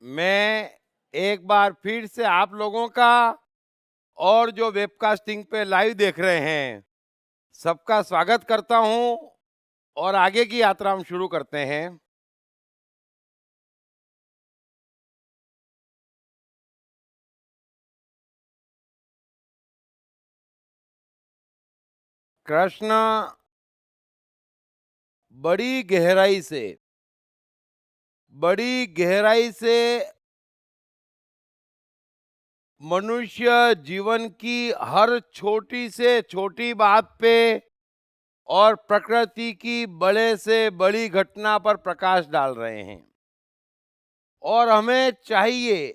मैं एक बार फिर से आप लोगों का और जो वेबकास्टिंग पे लाइव देख रहे हैं, सबका स्वागत करता हूं और आगे की यात्रा हम शुरू करते हैं। कृष्ण बड़ी गहराई से बड़ी गहराई से मनुष्य जीवन की हर छोटी से छोटी बात पे और प्रकृति की बड़े से बड़ी घटना पर प्रकाश डाल रहे हैं और हमें चाहिए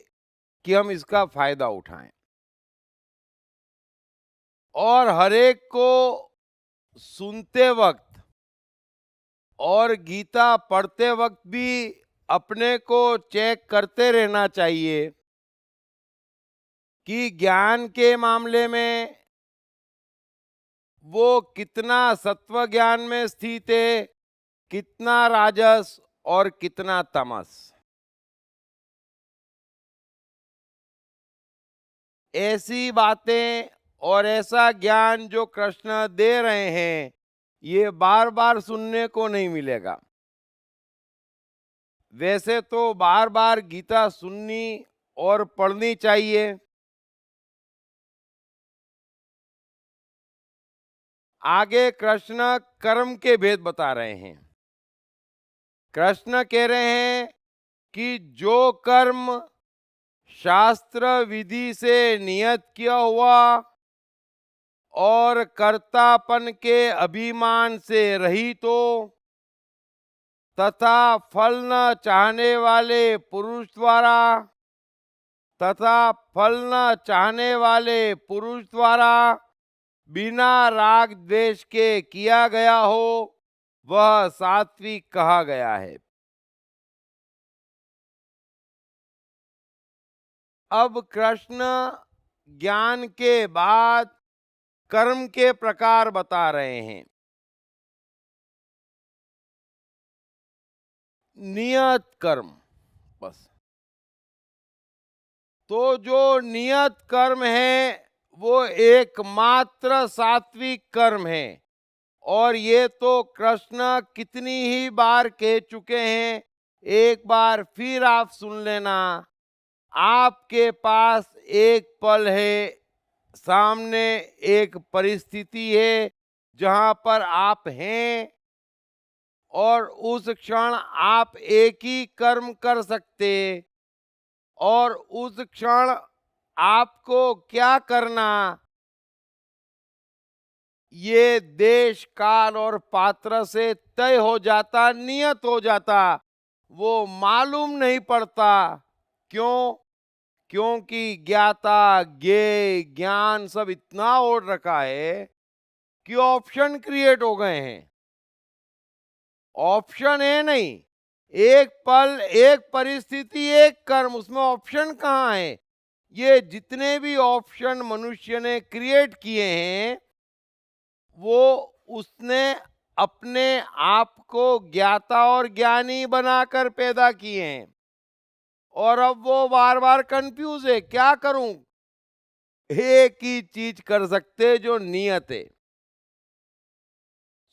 कि हम इसका फायदा उठाएं और हरेक को सुनते वक्त और गीता पढ़ते वक्त भी अपने को चेक करते रहना चाहिए कि ज्ञान के मामले में वो कितना सत्व ज्ञान में स्थित है, कितना राजस और कितना तमस। ऐसी बातें और ऐसा ज्ञान जो कृष्ण दे रहे हैं, ये बार बार सुनने को नहीं मिलेगा। वैसे तो बार बार गीता सुननी और पढ़नी चाहिए। आगे कृष्ण कर्म के भेद बता रहे हैं। कृष्ण कह रहे हैं कि जो कर्म शास्त्र विधि से नियत किया हुआ और कर्तापन के अभिमान से रहित हो तथा फल न चाहने वाले पुरुष द्वारा बिना राग द्वेष के किया गया हो, वह सात्विक कहा गया है। अब कृष्ण ज्ञान के बाद कर्म के प्रकार बता रहे हैं। नियत कर्म, बस। तो जो नियत कर्म है वो एकमात्र सात्विक कर्म है और ये तो कृष्ण कितनी ही बार कह चुके हैं। एक बार फिर आप सुन लेना। आपके पास एक पल है, सामने एक परिस्थिति है जहां पर आप हैं और उस क्षण आप एक ही कर्म कर सकते और उस क्षण आपको क्या करना, ये देश काल और पात्र से तय हो जाता, नियत हो जाता। वो मालूम नहीं पड़ता। क्यों? क्योंकि ज्ञाता ज्ञेय ज्ञान सब इतना ओढ़ रखा है कि ऑप्शन क्रिएट हो गए हैं। ऑप्शन है नहीं, एक पल, एक परिस्थिति, एक कर्म, उसमें ऑप्शन कहाँ है? ये जितने भी ऑप्शन मनुष्य ने क्रिएट किए हैं वो उसने अपने आप को ज्ञाता और ज्ञानी बनाकर पैदा किए हैं और अब वो बार बार कंफ्यूज है, क्या करूं? एक ही चीज कर सकते जो नियत है।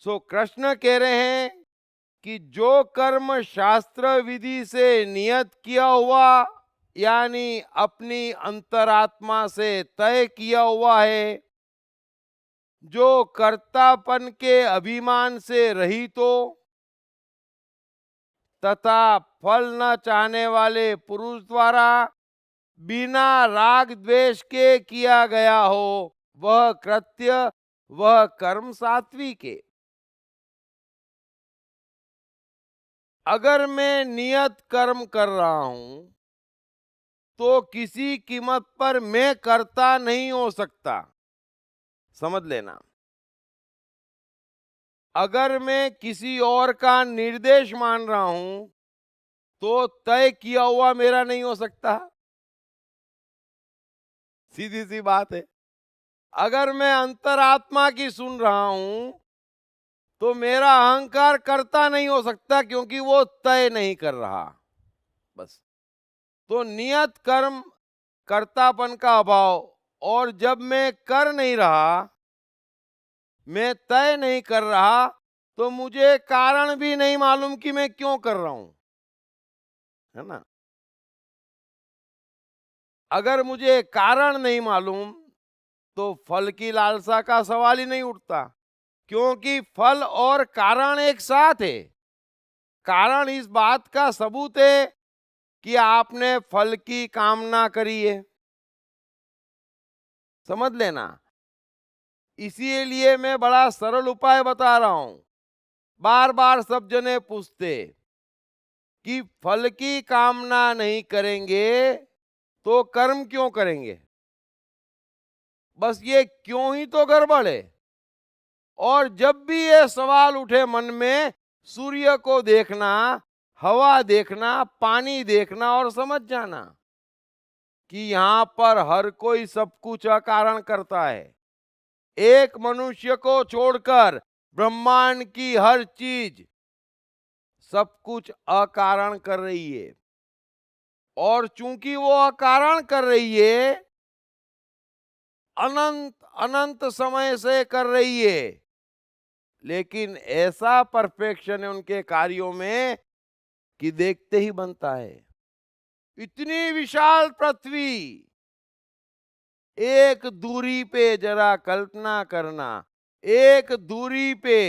सो कृष्ण कह रहे हैं कि जो कर्म शास्त्र विधि से नियत किया हुआ यानी अपनी अंतरात्मा से तय किया हुआ है, जो कर्तापन के अभिमान से रहित हो तथा फल न चाहने वाले पुरुष द्वारा बिना राग द्वेष के किया गया हो, वह कृत्य, वह कर्म सात्विक है। अगर मैं नियत कर्म कर रहा हूं तो किसी कीमत पर मैं करता नहीं हो सकता। समझ लेना। अगर मैं किसी और का निर्देश मान रहा हूं तो तय किया हुआ मेरा नहीं हो सकता। सीधी सी बात है। अगर मैं अंतरात्मा की सुन रहा हूं तो मेरा अहंकार करता नहीं हो सकता क्योंकि वो तय नहीं कर रहा। बस। तो नियत कर्म कर्तापन का अभाव, और जब मैं कर नहीं रहा, मैं तय नहीं कर रहा, तो मुझे कारण भी नहीं मालूम कि मैं क्यों कर रहा हूं, है ना। अगर मुझे कारण नहीं मालूम तो फल की लालसा का सवाल ही नहीं उठता, क्योंकि फल और कारण एक साथ है। कारण इस बात का सबूत है कि आपने फल की कामना करी है, समझ लेना। इसीलिए मैं बड़ा सरल उपाय बता रहा हूं। बार बार सब जने पूछते कि फल की कामना नहीं करेंगे तो कर्म क्यों करेंगे। बस ये क्यों ही तो गड़बड़ है। और जब भी ये सवाल उठे मन में, सूर्य को देखना, हवा देखना, पानी देखना और समझ जाना कि यहां पर हर कोई सब कुछ अकारण करता है। एक मनुष्य को छोड़कर ब्रह्मांड की हर चीज सब कुछ अकारण कर रही है। और चूंकि वो अकारण कर रही है, अनंत अनंत समय से कर रही है, लेकिन ऐसा परफेक्शन है उनके कार्यों में कि देखते ही बनता है। इतनी विशाल पृथ्वी, एक दूरी पे जरा कल्पना करना, एक दूरी पे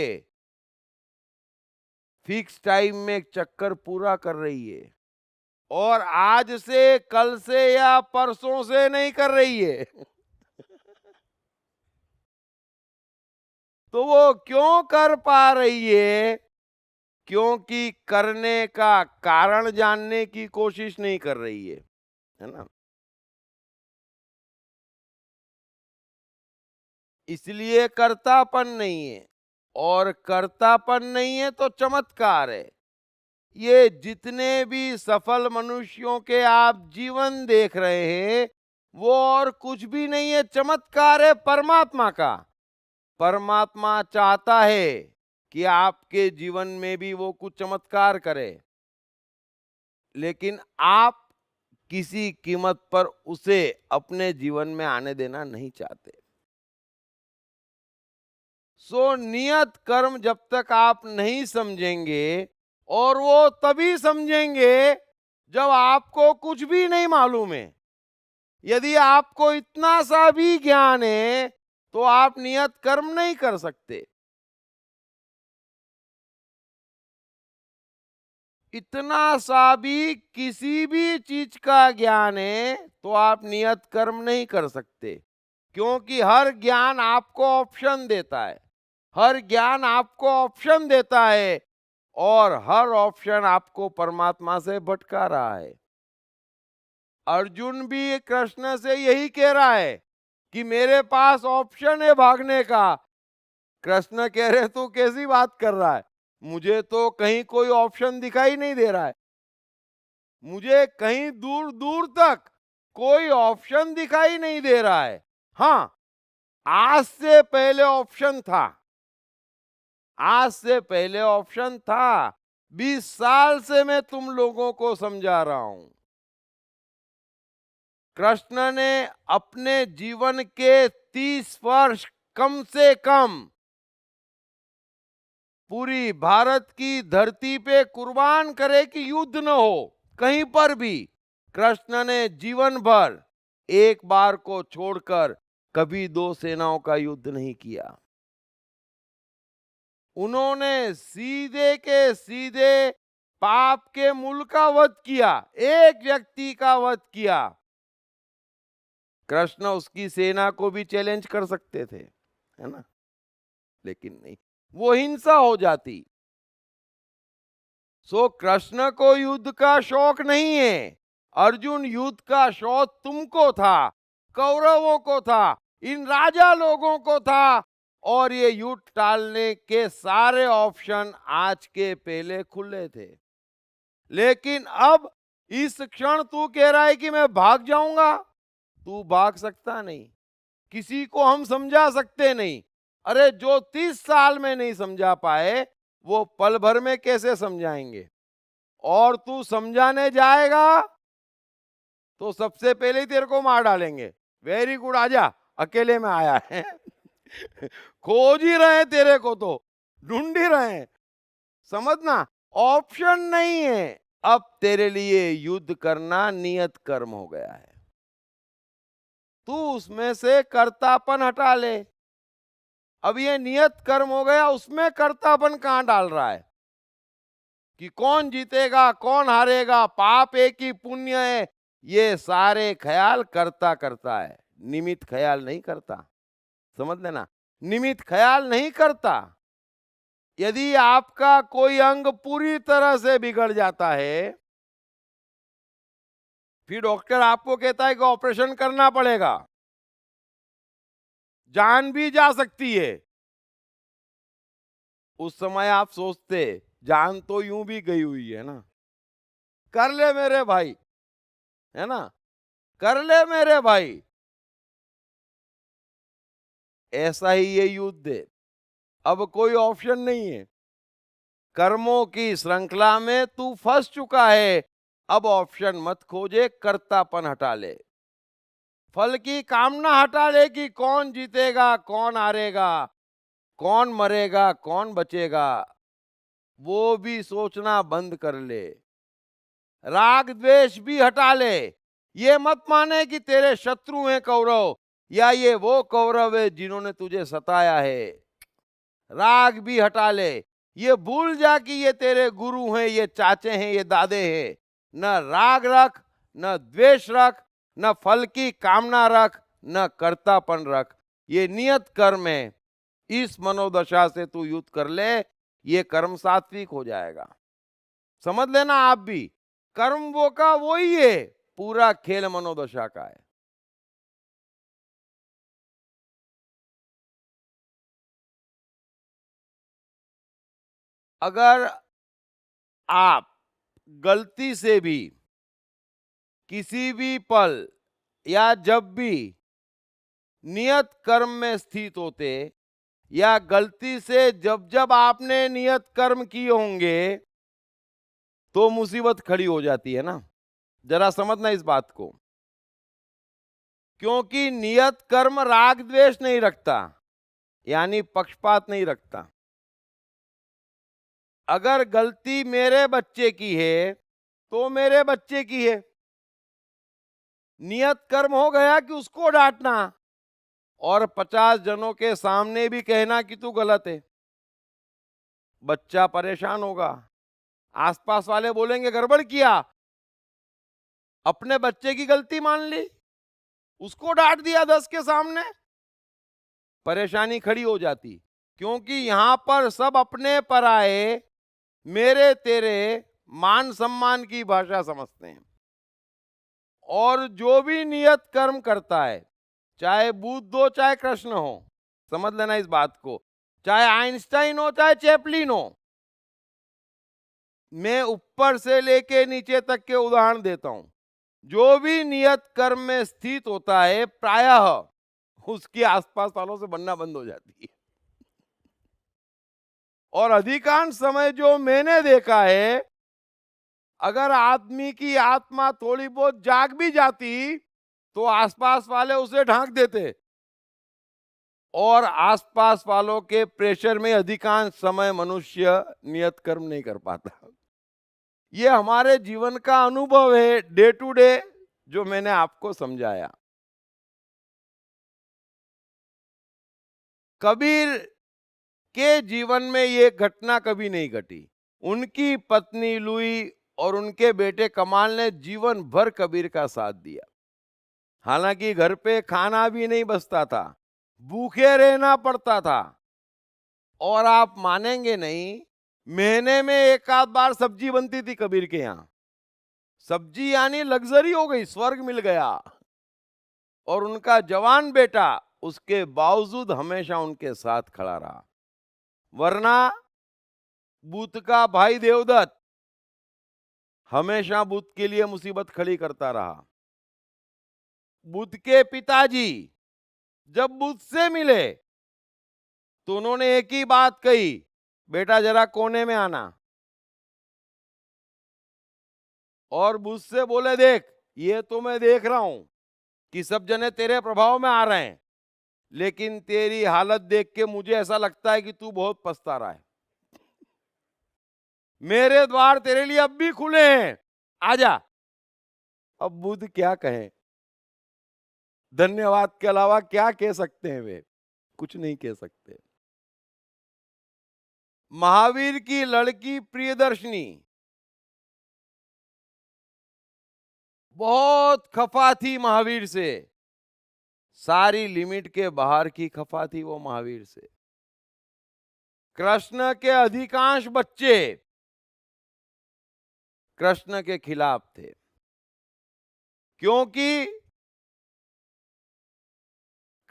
फिक्स टाइम में एक चक्कर पूरा कर रही है, और आज से, कल से या परसों से नहीं कर रही है। तो वो क्यों कर पा रही है? क्योंकि करने का कारण जानने की कोशिश नहीं कर रही है ना। इसलिए कर्तापन नहीं है, और कर्तापन नहीं है तो चमत्कार है। ये जितने भी सफल मनुष्यों के आप जीवन देख रहे हैं, वो और कुछ भी नहीं है, चमत्कार है परमात्मा का। परमात्मा चाहता है कि आपके जीवन में भी वो कुछ चमत्कार करे, लेकिन आप किसी कीमत पर उसे अपने जीवन में आने देना नहीं चाहते। सो नियत कर्म जब तक आप नहीं समझेंगे, और वो तभी समझेंगे जब आपको कुछ भी नहीं मालूम है। यदि आपको इतना सा भी ज्ञान है तो आप नियत कर्म नहीं कर सकते। इतना सा भी किसी भी चीज का ज्ञान है तो आप नियत कर्म नहीं कर सकते, क्योंकि हर ज्ञान आपको ऑप्शन देता है। हर ज्ञान आपको ऑप्शन देता है, और हर ऑप्शन आपको परमात्मा से भटका रहा है। अर्जुन भी कृष्ण से यही कह रहा है कि मेरे पास ऑप्शन है भागने का। कृष्ण कह रहे तू कैसी बात कर रहा है, मुझे तो कहीं कोई ऑप्शन दिखाई नहीं दे रहा है। मुझे कहीं दूर दूर तक कोई ऑप्शन दिखाई नहीं दे रहा है। हाँ, आज से पहले ऑप्शन था। आज से पहले ऑप्शन था। 20 साल से मैं तुम लोगों को समझा रहा हूं। कृष्ण ने अपने जीवन के 30 वर्ष कम से कम पूरी भारत की धरती पे कुर्बान करे कि युद्ध न हो कहीं पर भी। कृष्ण ने जीवन भर एक बार को छोड़कर कभी दो सेनाओं का युद्ध नहीं किया। उन्होंने सीधे के सीधे पाप के मूल का वध किया, एक व्यक्ति का वध किया। कृष्ण उसकी सेना को भी चैलेंज कर सकते थे, है ना, लेकिन नहीं, वो हिंसा हो जाती। सो कृष्ण को युद्ध का शौक नहीं है। अर्जुन, युद्ध का शौक तुमको था, कौरवों को था, इन राजा लोगों को था, और ये युद्ध टालने के सारे ऑप्शन आज के पहले खुले थे। लेकिन अब इस क्षण तू कह रहा है कि मैं भाग जाऊंगा। तू भाग सकता नहीं, किसी को हम समझा सकते नहीं। अरे जो 30 साल में नहीं समझा पाए, वो पल भर में कैसे समझाएंगे। और तू समझाने जाएगा तो सबसे पहले ही तेरे को मार डालेंगे। वेरी गुड, आजा, अकेले में आया है। खोज ही रहे हैं तेरे को, तो ढूंढ ही रहे हैं, समझना, ऑप्शन नहीं है। अब तेरे लिए युद्ध करना नियत कर्म हो गया है। तू उसमें से कर्तापन हटा ले। अब ये नियत कर्म हो गया, उसमें कर्तापन कहां डाल रहा है कि कौन जीतेगा कौन हारेगा, पाप एक ही पुण्य है, ये सारे ख्याल करता करता है, निमित्त ख्याल नहीं करता। समझ लेना, निमित्त ख्याल नहीं करता। यदि आपका कोई अंग पूरी तरह से बिगड़ जाता है, फिर डॉक्टर आपको कहता है कि ऑपरेशन करना पड़ेगा, जान भी जा सकती है। उस समय आप सोचते जान तो यूं भी गई हुई है ना, कर ले मेरे भाई, है ना, कर ले मेरे भाई। ऐसा ही ये युद्ध है। अब कोई ऑप्शन नहीं है, कर्मों की श्रृंखला में तू फंस चुका है। अब ऑप्शन मत खोजे, कर्तापन हटा ले, फल की कामना हटा ले कि कौन जीतेगा कौन हारेगा, कौन मरेगा कौन बचेगा, वो भी सोचना बंद कर ले। राग द्वेष भी हटा ले। ये मत माने कि तेरे शत्रु हैं कौरव, या ये वो कौरव है जिन्होंने तुझे सताया है। राग भी हटा ले। ये भूल जा कि ये तेरे गुरु हैं, ये चाचे हैं, ये दादे हैं। न राग रख, न द्वेष रख, न फल की कामना रख, न कर्तापन रख। ये नियत कर्म है। इस मनोदशा से तू युद्ध कर ले, ये कर्म सात्विक हो जाएगा। समझ लेना आप भी, कर्म वो का वो ही है, पूरा खेल मनोदशा का है। अगर आप गलती से भी किसी भी पल या जब भी नियत कर्म में स्थित होते, या गलती से जब जब आपने नियत कर्म किए होंगे, तो मुसीबत खड़ी हो जाती है ना। जरा समझना इस बात को, क्योंकि नियत कर्म राग द्वेष नहीं रखता, यानी पक्षपात नहीं रखता। अगर गलती मेरे बच्चे की है तो मेरे बच्चे की है, नियत कर्म हो गया कि उसको डांटना और 50 जनों के सामने भी कहना कि तू गलत है। बच्चा परेशान होगा, आसपास वाले बोलेंगे गड़बड़ किया, अपने बच्चे की गलती मान ली, उसको डांट दिया 10 के सामने, परेशानी खड़ी हो जाती। क्योंकि यहां पर सब अपने पराये, मेरे तेरे मान सम्मान की भाषा समझते हैं। और जो भी नियत कर्म करता है, चाहे बुद्ध हो चाहे कृष्ण हो, समझ लेना इस बात को, चाहे आइंस्टाइन हो चाहे चैपलिन हो, मैं ऊपर से लेके नीचे तक के उदाहरण देता हूं। जो भी नियत कर्म में स्थित होता है, प्रायः उसके आसपास वालों से बनना बंद हो जाती है। और अधिकांश समय जो मैंने देखा है, अगर आदमी की आत्मा थोड़ी बहुत जाग भी जाती, तो आसपास वाले उसे ढांक देते, और आसपास वालों के प्रेशर में अधिकांश समय मनुष्य नियत कर्म नहीं कर पाता। ये हमारे जीवन का अनुभव है, डे टू डे, जो मैंने आपको समझाया। कबीर के जीवन में ये घटना कभी नहीं घटी। उनकी पत्नी लुई और उनके बेटे कमाल ने जीवन भर कबीर का साथ दिया। हालांकि घर पे खाना भी नहीं बचता था, भूखे रहना पड़ता था। और आप मानेंगे नहीं, महीने में एक आध बार सब्जी बनती थी कबीर के यहाँ। सब्जी यानी लग्जरी हो गई, स्वर्ग मिल गया। और उनका जवान बेटा उसके बावजूद हमेशा उनके साथ खड़ा रहा। वरना बुद्ध का भाई देवदत्त हमेशा बुद्ध के लिए मुसीबत खड़ी करता रहा। बुद्ध के पिताजी जब बुद्ध से मिले तो उन्होंने एक ही बात कही, बेटा जरा कोने में आना। और बुद्ध से बोले, देख ये तो मैं देख रहा हूं कि सब जने तेरे प्रभाव में आ रहे हैं, लेकिन तेरी हालत देख के मुझे ऐसा लगता है कि तू बहुत पछता रहा है। मेरे द्वार तेरे लिए अब भी खुले हैं, आजा। अब बुद्ध क्या कहें? धन्यवाद के अलावा क्या कह सकते हैं वे? कुछ नहीं कह सकते। महावीर की लड़की प्रियदर्शनी बहुत खफा थी महावीर से, सारी लिमिट के बाहर की खफा थी वो महावीर से। कृष्ण के अधिकांश बच्चे कृष्ण के खिलाफ थे, क्योंकि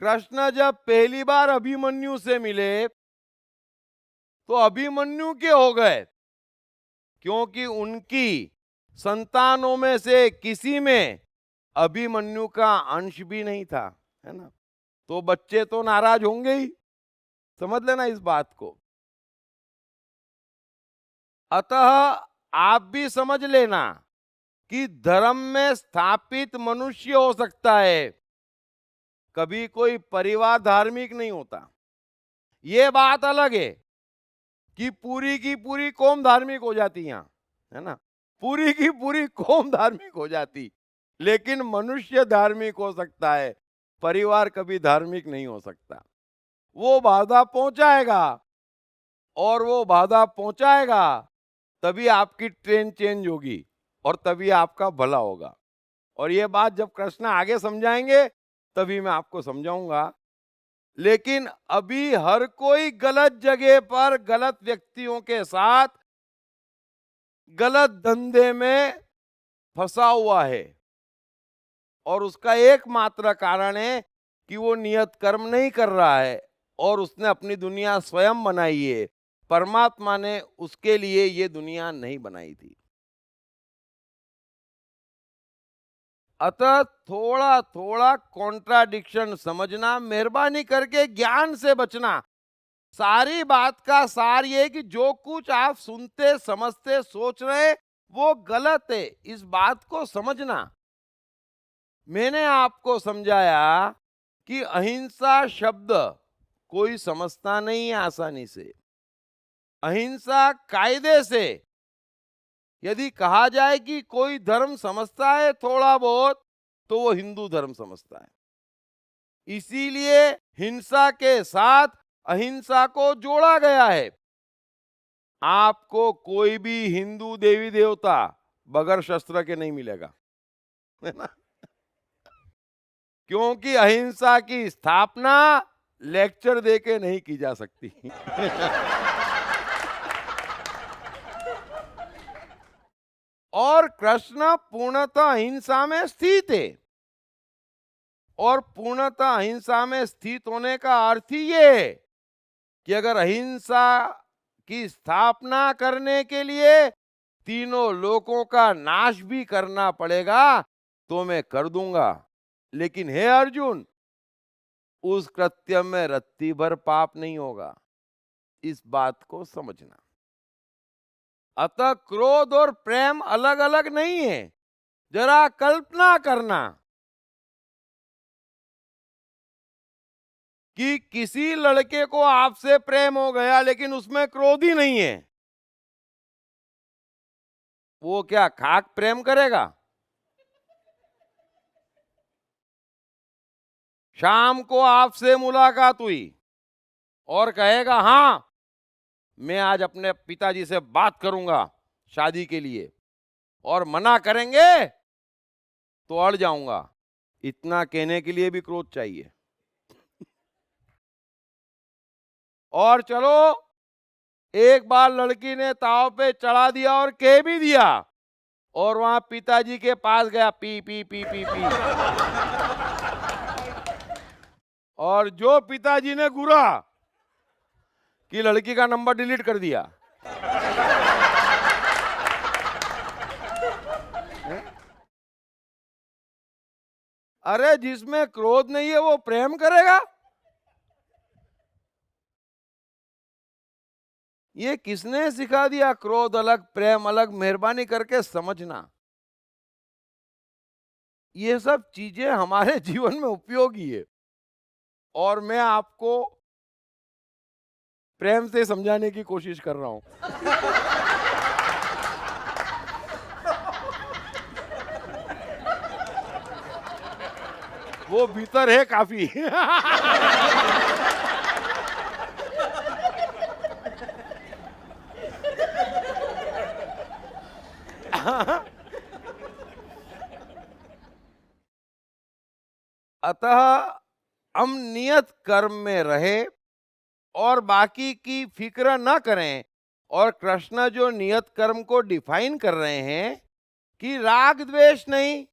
कृष्ण जब पहली बार अभिमन्यु से मिले तो अभिमन्यु के हो गए, क्योंकि उनकी संतानों में से किसी में अभिमन्यु का अंश भी नहीं था, है ना। तो बच्चे तो नाराज होंगे ही, समझ लेना इस बात को। अतः आप भी समझ लेना कि धर्म में स्थापित मनुष्य हो सकता है, कभी कोई परिवार धार्मिक नहीं होता। ये बात अलग है कि पूरी की पूरी कौम धार्मिक हो जाती यहां, है ना, पूरी की पूरी कौम धार्मिक हो जाती, लेकिन मनुष्य धार्मिक हो सकता है, परिवार कभी धार्मिक नहीं हो सकता। वो बाधा पहुंचाएगा, और वो बाधा पहुंचाएगा तभी आपकी ट्रेन चेंज होगी और तभी आपका भला होगा। और ये बात जब कृष्ण आगे समझाएंगे तभी मैं आपको समझाऊंगा। लेकिन अभी हर कोई गलत जगह पर गलत व्यक्तियों के साथ गलत धंधे में फंसा हुआ है, और उसका एकमात्र कारण है कि वो नियत कर्म नहीं कर रहा है और उसने अपनी दुनिया स्वयं बनाई है। परमात्मा ने उसके लिए ये दुनिया नहीं बनाई थी। अतः थोड़ा थोड़ा कॉन्ट्राडिक्शन समझना, मेहरबानी करके ज्ञान से बचना। सारी बात का सार ये कि जो कुछ आप सुनते समझते सोच रहे वो गलत है, इस बात को समझना। मैंने आपको समझाया कि अहिंसा शब्द कोई समझता नहीं है आसानी से। अहिंसा कायदे से यदि कहा जाए कि कोई धर्म समझता है थोड़ा बहुत, तो वो हिंदू धर्म समझता है। इसीलिए हिंसा के साथ अहिंसा को जोड़ा गया है। आपको कोई भी हिंदू देवी देवता बगैर शस्त्र के नहीं मिलेगा, है ना, क्योंकि अहिंसा की स्थापना लेक्चर देके नहीं की जा सकती। और कृष्ण पूर्णतः अहिंसा में स्थित है, और पूर्णतः अहिंसा में स्थित होने का अर्थ ही ये है कि अगर अहिंसा की स्थापना करने के लिए तीनों लोकों का नाश भी करना पड़ेगा तो मैं कर दूंगा, लेकिन हे अर्जुन, उस कृत्य में रत्ती भर पाप नहीं होगा, इस बात को समझना। अतः क्रोध और प्रेम अलग अलग नहीं है। जरा कल्पना करना कि किसी लड़के को आपसे प्रेम हो गया लेकिन उसमें क्रोध ही नहीं है, वो क्या खाक प्रेम करेगा? शाम को आपसे मुलाकात हुई और कहेगा हाँ, मैं आज अपने पिताजी से बात करूंगा शादी के लिए, और मना करेंगे तो अड़ जाऊंगा, इतना कहने के लिए भी क्रोध चाहिए। और चलो, एक बार लड़की ने ताव पे चढ़ा दिया और कह भी दिया, और वहां पिताजी के पास गया, P P P P P, और जो पिताजी ने घूरा कि लड़की का नंबर डिलीट कर दिया। अरे जिसमें क्रोध नहीं है वो प्रेम करेगा? ये किसने सिखा दिया क्रोध अलग प्रेम अलग? मेहरबानी करके समझना। ये सब चीजें हमारे जीवन में उपयोगी है, और मैं आपको प्रेम से समझाने की कोशिश कर रहा हूं। वो भीतर है काफी। अतः हम नियत कर्म में रहे और बाकी की फिक्र न करें। और कृष्ण जो नियत कर्म को डिफाइन कर रहे हैं कि राग द्वेष नहीं,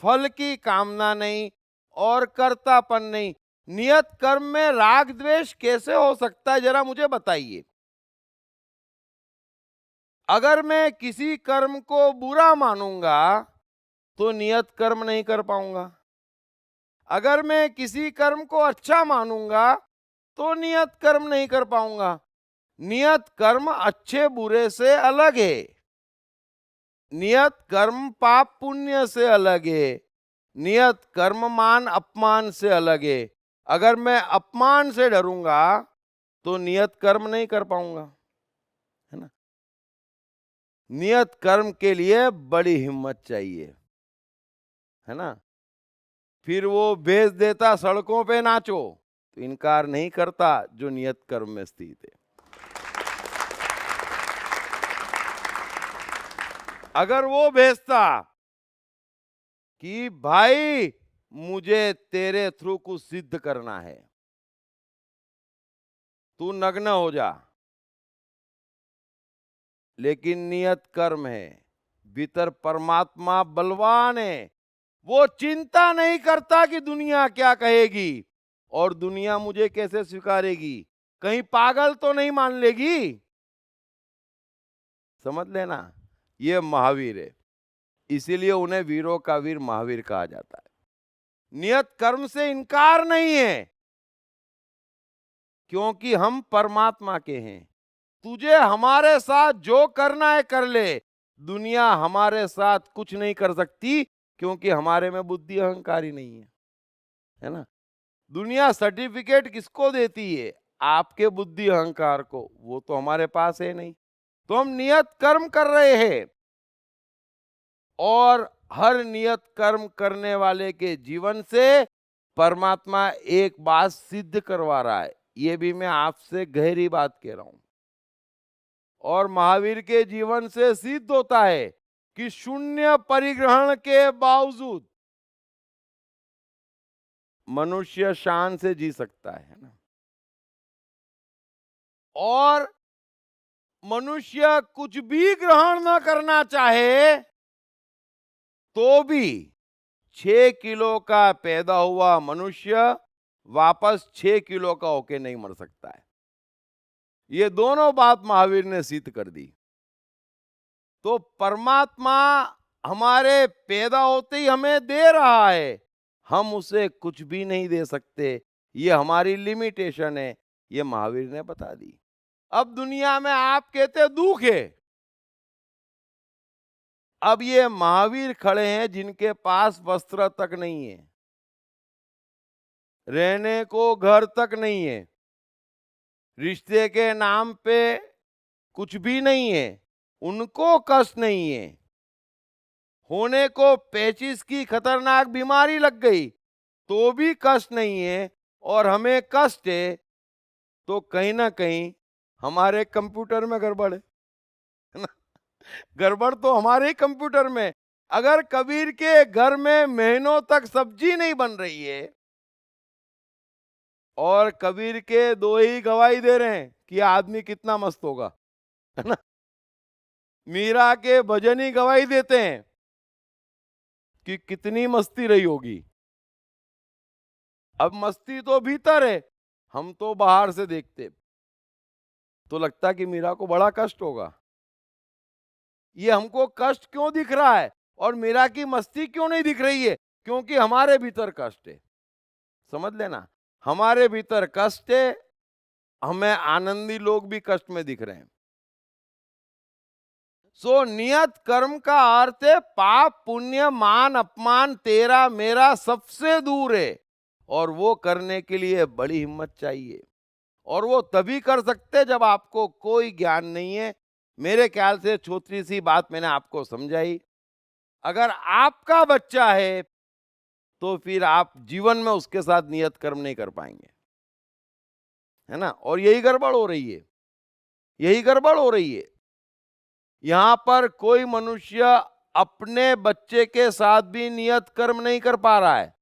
फल की कामना नहीं, और कर्तापन नहीं। नियत कर्म में राग द्वेष कैसे हो सकता है, जरा मुझे बताइए। अगर मैं किसी कर्म को बुरा मानूंगा तो नियत कर्म नहीं कर पाऊंगा। अगर मैं किसी कर्म को अच्छा मानूंगा तो नियत कर्म नहीं कर पाऊंगा। नियत कर्म अच्छे बुरे से अलग है। नियत कर्म पाप पुण्य से अलग है। नियत कर्म मान अपमान से अलग है। अगर मैं अपमान से डरूंगा तो नियत कर्म नहीं कर पाऊंगा, है ना। नियत कर्म के लिए बड़ी हिम्मत चाहिए, है ना। फिर वो भेज देता सड़कों पे नाचो तो इनकार नहीं करता जो नियत कर्म में स्थित है। अगर वो भेजता कि भाई मुझे तेरे थ्रू कुछ सिद्ध करना है, तू नग्न हो जा, लेकिन नियत कर्म है, भीतर परमात्मा बलवान है, वो चिंता नहीं करता कि दुनिया क्या कहेगी और दुनिया मुझे कैसे स्वीकारेगी, कहीं पागल तो नहीं मान लेगी। समझ लेना, ये महावीर है, इसीलिए उन्हें वीरों का वीर महावीर कहा जाता है। नियत कर्म से इनकार नहीं है, क्योंकि हम परमात्मा के हैं। तुझे हमारे साथ जो करना है कर ले, दुनिया हमारे साथ कुछ नहीं कर सकती, क्योंकि हमारे में बुद्धि अहंकार ही नहीं है ना। दुनिया सर्टिफिकेट किसको देती है? आपके बुद्धि अहंकार को, वो तो हमारे पास है नहीं। तो हम नियत कर्म कर रहे हैं, और हर नियत कर्म करने वाले के जीवन से परमात्मा एक बात सिद्ध करवा रहा है। ये भी मैं आपसे गहरी बात कह रहा हूं, और महावीर के जीवन से सिद्ध होता है कि शून्य परिग्रहण के बावजूद मनुष्य शान से जी सकता है ना। और मनुष्य कुछ भी ग्रहण न करना चाहे तो भी 6 किलो का पैदा हुआ मनुष्य वापस 6 किलो का होके नहीं मर सकता है। ये दोनों बात महावीर ने सिद्ध कर दी। तो परमात्मा हमारे पैदा होते ही हमें दे रहा है, हम उसे कुछ भी नहीं दे सकते। ये हमारी लिमिटेशन है, ये महावीर ने बता दी। अब दुनिया में आप कहते दुख है, अब ये महावीर खड़े हैं जिनके पास वस्त्र तक नहीं है, रहने को घर तक नहीं है, रिश्ते के नाम पे कुछ भी नहीं है, उनको कष्ट नहीं है। होने को 25 की खतरनाक बीमारी लग गई तो भी कष्ट नहीं है, और हमें कष्ट है, तो कहीं ना कहीं हमारे कंप्यूटर में गड़बड़ है ना। गड़बड़ तो हमारे ही कंप्यूटर में। अगर कबीर के घर में महीनों तक सब्जी नहीं बन रही है, और कबीर के दो ही गवाही दे रहे हैं कि आदमी कितना मस्त होगा, है ना। मीरा के भजन ही गवाही देते हैं कि कितनी मस्ती रही होगी। अब मस्ती तो भीतर है, हम तो बाहर से देखते तो लगता कि मीरा को बड़ा कष्ट होगा। ये हमको कष्ट क्यों दिख रहा है और मीरा की मस्ती क्यों नहीं दिख रही है? क्योंकि हमारे भीतर कष्ट है। समझ लेना, हमारे भीतर कष्ट है, हमें आनंदी लोग भी कष्ट में दिख रहे हैं। सो नियत कर्म का अर्थ है पाप पुण्य मान अपमान तेरा मेरा सबसे दूर है, और वो करने के लिए बड़ी हिम्मत चाहिए। और वो तभी कर सकते जब आपको कोई ज्ञान नहीं है। मेरे ख्याल से छोटी सी बात मैंने आपको समझाई। अगर आपका बच्चा है तो फिर आप जीवन में उसके साथ नियत कर्म नहीं कर पाएंगे, है ना। और यही गड़बड़ हो रही है, यही गड़बड़ हो रही है। यहां पर कोई मनुष्य अपने बच्चे के साथ भी नियत कर्म नहीं कर पा रहा है।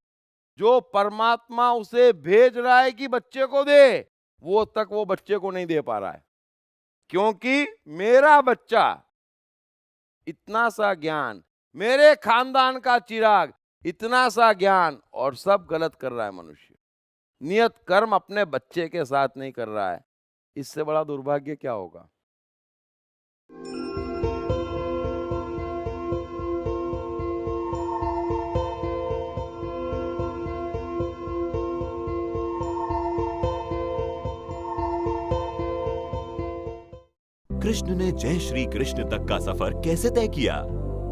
जो परमात्मा उसे भेज रहा है कि बच्चे को दे, वो तक वो बच्चे को नहीं दे पा रहा है। क्योंकि मेरा बच्चा इतना सा ज्ञान, मेरे खानदान का चिराग इतना सा ज्ञान, और सब गलत कर रहा है मनुष्य। नियत कर्म अपने बच्चे के साथ नहीं कर रहा है। इससे बड़ा दुर्भाग्य क्या होगा। कृष्ण ने जय श्री कृष्ण तक का सफर कैसे तय किया?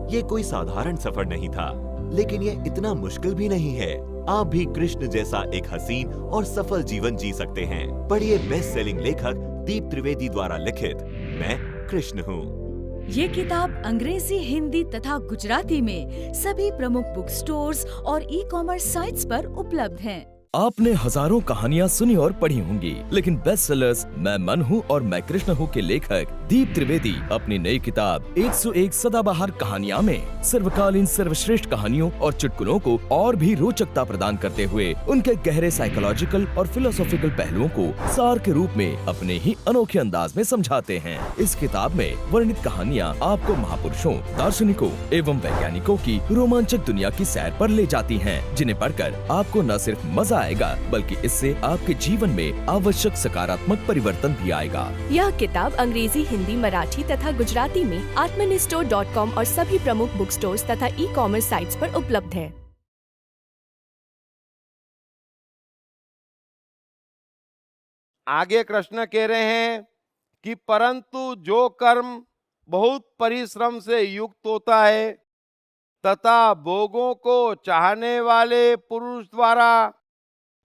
ये कोई साधारण सफर नहीं था, लेकिन ये इतना मुश्किल भी नहीं है। आप भी कृष्ण जैसा एक हसीन और सफल जीवन जी सकते हैं। पढ़िए बेस्ट सेलिंग लेखक दीप त्रिवेदी द्वारा लिखित मैं कृष्ण हूँ। ये किताब अंग्रेजी, हिंदी तथा गुजराती में सभी प्रमुख बुक स्टोर्स और ई-कॉमर्स साइट्स पर उपलब्ध हैं। आपने हजारों कहानियां सुनी और पढ़ी होंगी, लेकिन बेस्ट सेलर्स मैं मन हूँ और मैं कृष्ण हूँ के लेखक दीप त्रिवेदी अपनी नई किताब 101 सदाबहार कहानियां में सर्वकालीन सर्वश्रेष्ठ कहानियों और चुटकुलों को और भी रोचकता प्रदान करते हुए उनके गहरे साइकोलॉजिकल और फिलोसॉफिकल पहलुओं को सार के रूप में अपने ही अनोखे अंदाज में समझाते हैं। इस किताब में वर्णित कहानियाँ आपको महापुरुषों, दार्शनिकों एवं वैज्ञानिकों की रोमांचक दुनिया की सैर पर ले जाती हैं, जिन्हें पढ़कर आपको न सिर्फ मजा आएगा बल्कि इससे आपके जीवन में आवश्यक सकारात्मक परिवर्तन भी आएगा। यह किताब अंग्रेजी, हिंदी, मराठी तथा गुजराती में आत्मनिष्ठो.com और सभी प्रमुख बुक स्टोर्स तथा ई-कॉमर्स साइट्स पर उपलब्ध है। आगे कृष्ण कह रहे हैं कि परंतु जो कर्म बहुत परिश्रम से युक्त होता है तथा भोगों को चाहने वाले पुरुष द्वारा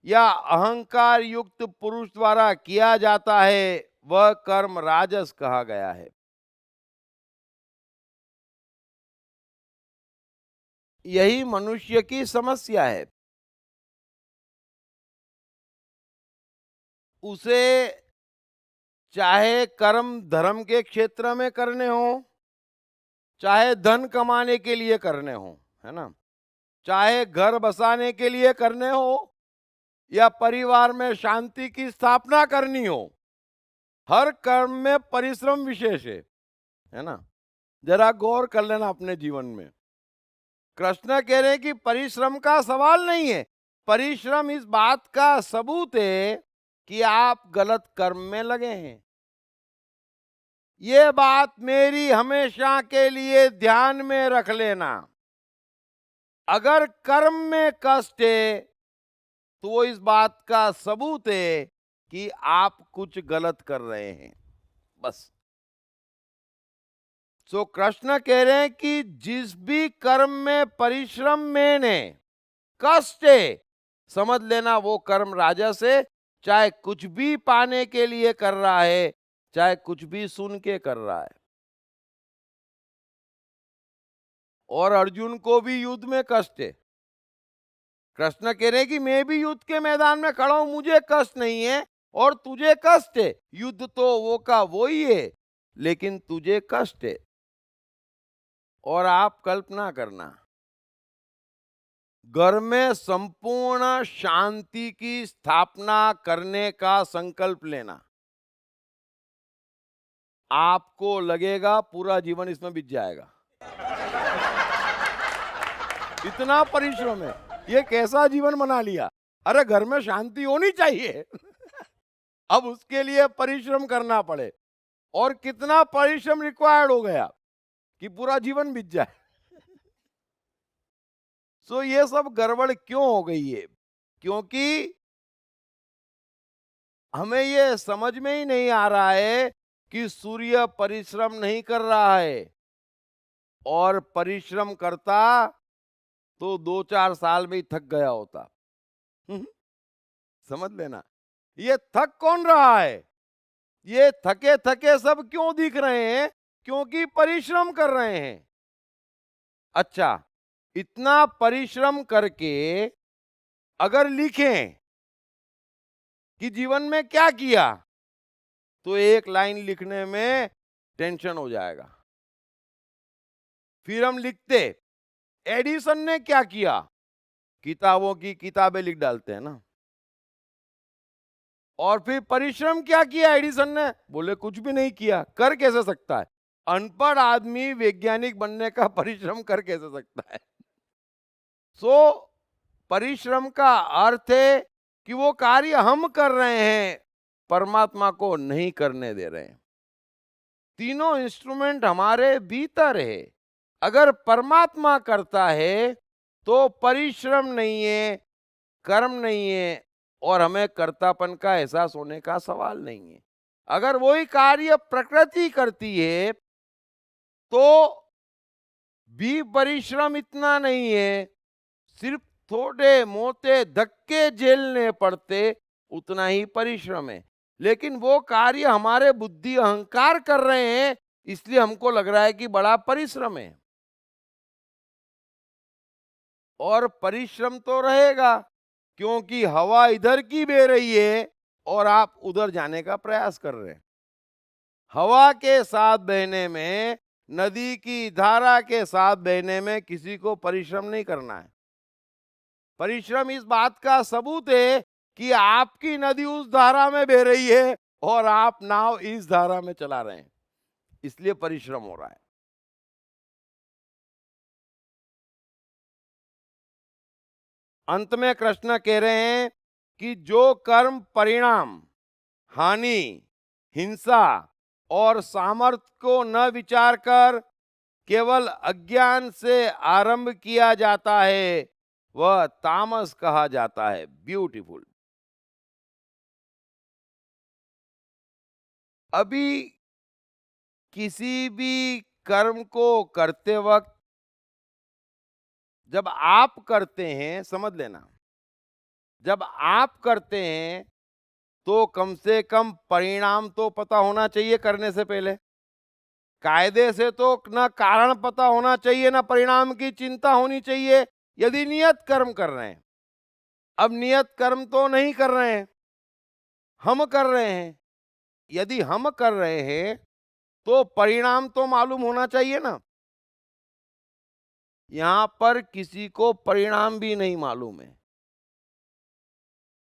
या अहंकार युक्त पुरुष द्वारा किया जाता है, वह कर्म राजस कहा गया है। यही मनुष्य की समस्या है। उसे चाहे कर्म धर्म के क्षेत्र में करने हो, चाहे धन कमाने के लिए करने हो, है ना, चाहे घर बसाने के लिए करने हो या परिवार में शांति की स्थापना करनी हो, हर कर्म में परिश्रम विशेष है ना। जरा गौर कर लेना अपने जीवन में। कृष्ण कह रहे हैं कि परिश्रम का सवाल नहीं है, परिश्रम इस बात का सबूत है कि आप गलत कर्म में लगे हैं। ये बात मेरी हमेशा के लिए ध्यान में रख लेना। अगर कर्म में कष्ट है तो वो इस बात का सबूत है कि आप कुछ गलत कर रहे हैं, बस। सो कृष्ण कह रहे हैं कि जिस भी कर्म में परिश्रम मैंने कष्ट है, समझ लेना वो कर्म राजस है। चाहे कुछ भी पाने के लिए कर रहा है, चाहे कुछ भी सुन के कर रहा है। और अर्जुन को भी युद्ध में कष्ट है। कृष्ण कह रहे हैं कि मैं भी युद्ध के मैदान में खड़ा हूं, मुझे कष्ट नहीं है और तुझे कष्ट है। युद्ध तो वो का वो ही है, लेकिन तुझे कष्ट है। और आप कल्पना करना, घर में संपूर्ण शांति की स्थापना करने का संकल्प लेना, आपको लगेगा पूरा जीवन इसमें बीत जाएगा। इतना परिश्रम है, ये कैसा जीवन बना लिया। अरे घर में शांति होनी चाहिए अब उसके लिए परिश्रम करना पड़े, और कितना परिश्रम रिक्वायर्ड हो गया कि पूरा जीवन बीत जाए। सो ये सब गड़बड़ क्यों हो गई है? क्योंकि हमें ये समझ में ही नहीं आ रहा है कि सूर्य परिश्रम नहीं कर रहा है, और परिश्रम करता तो 2-4 साल में ही थक गया होता। हम्म, समझ लेना। ये थक कौन रहा है? ये थके थके सब क्यों दिख रहे हैं? क्योंकि परिश्रम कर रहे हैं। अच्छा, इतना परिश्रम करके अगर लिखें कि जीवन में क्या किया, तो एक लाइन लिखने में टेंशन हो जाएगा। फिर हम लिखते एडिसन ने क्या किया, किताबों की किताबें लिख डालते हैं ना। और फिर परिश्रम क्या किया एडिसन ने, बोले कुछ भी नहीं किया। कर कैसे सकता है? अनपढ़ आदमी वैज्ञानिक बनने का परिश्रम कर कैसे सकता है? सो परिश्रम का अर्थ है कि वो कार्य हम कर रहे हैं, परमात्मा को नहीं करने दे रहे हैं। तीनों इंस्ट्रूमेंट हमारे भीतर है। अगर परमात्मा करता है तो परिश्रम नहीं है, कर्म नहीं है, और हमें कर्तापन का एहसास होने का सवाल नहीं है। अगर वही कार्य प्रकृति करती है तो भी परिश्रम इतना नहीं है, सिर्फ थोड़े मोटे धक्के झेलने पड़ते, उतना ही परिश्रम है। लेकिन वो कार्य हमारे बुद्धि अहंकार कर रहे हैं, इसलिए हमको लग रहा है कि बड़ा परिश्रम है। और परिश्रम तो रहेगा, क्योंकि हवा इधर की बह रही है और आप उधर जाने का प्रयास कर रहे हैं। हवा के साथ बहने में, नदी की धारा के साथ बहने में किसी को परिश्रम नहीं करना है। परिश्रम इस बात का सबूत है कि आपकी नदी उस धारा में बह रही है और आप नाव इस धारा में चला रहे हैं, इसलिए परिश्रम हो रहा है। अंत में कृष्ण कह रहे हैं कि जो कर्म परिणाम, हानि, हिंसा और सामर्थ्य को न विचार कर केवल अज्ञान से आरंभ किया जाता है, वह तामस कहा जाता है। ब्यूटीफुल। अभी किसी भी कर्म को करते वक्त जब आप करते हैं, समझ लेना, जब आप करते हैं तो कम से कम परिणाम तो पता होना चाहिए करने से पहले। कायदे से तो ना कारण पता होना चाहिए, ना परिणाम की चिंता होनी चाहिए, यदि नियत कर्म कर रहे हैं। अब नियत कर्म तो नहीं कर रहे हैं, हम कर रहे हैं। यदि हम कर रहे हैं तो परिणाम तो मालूम होना चाहिए ना। यहां पर किसी को परिणाम भी नहीं मालूम है।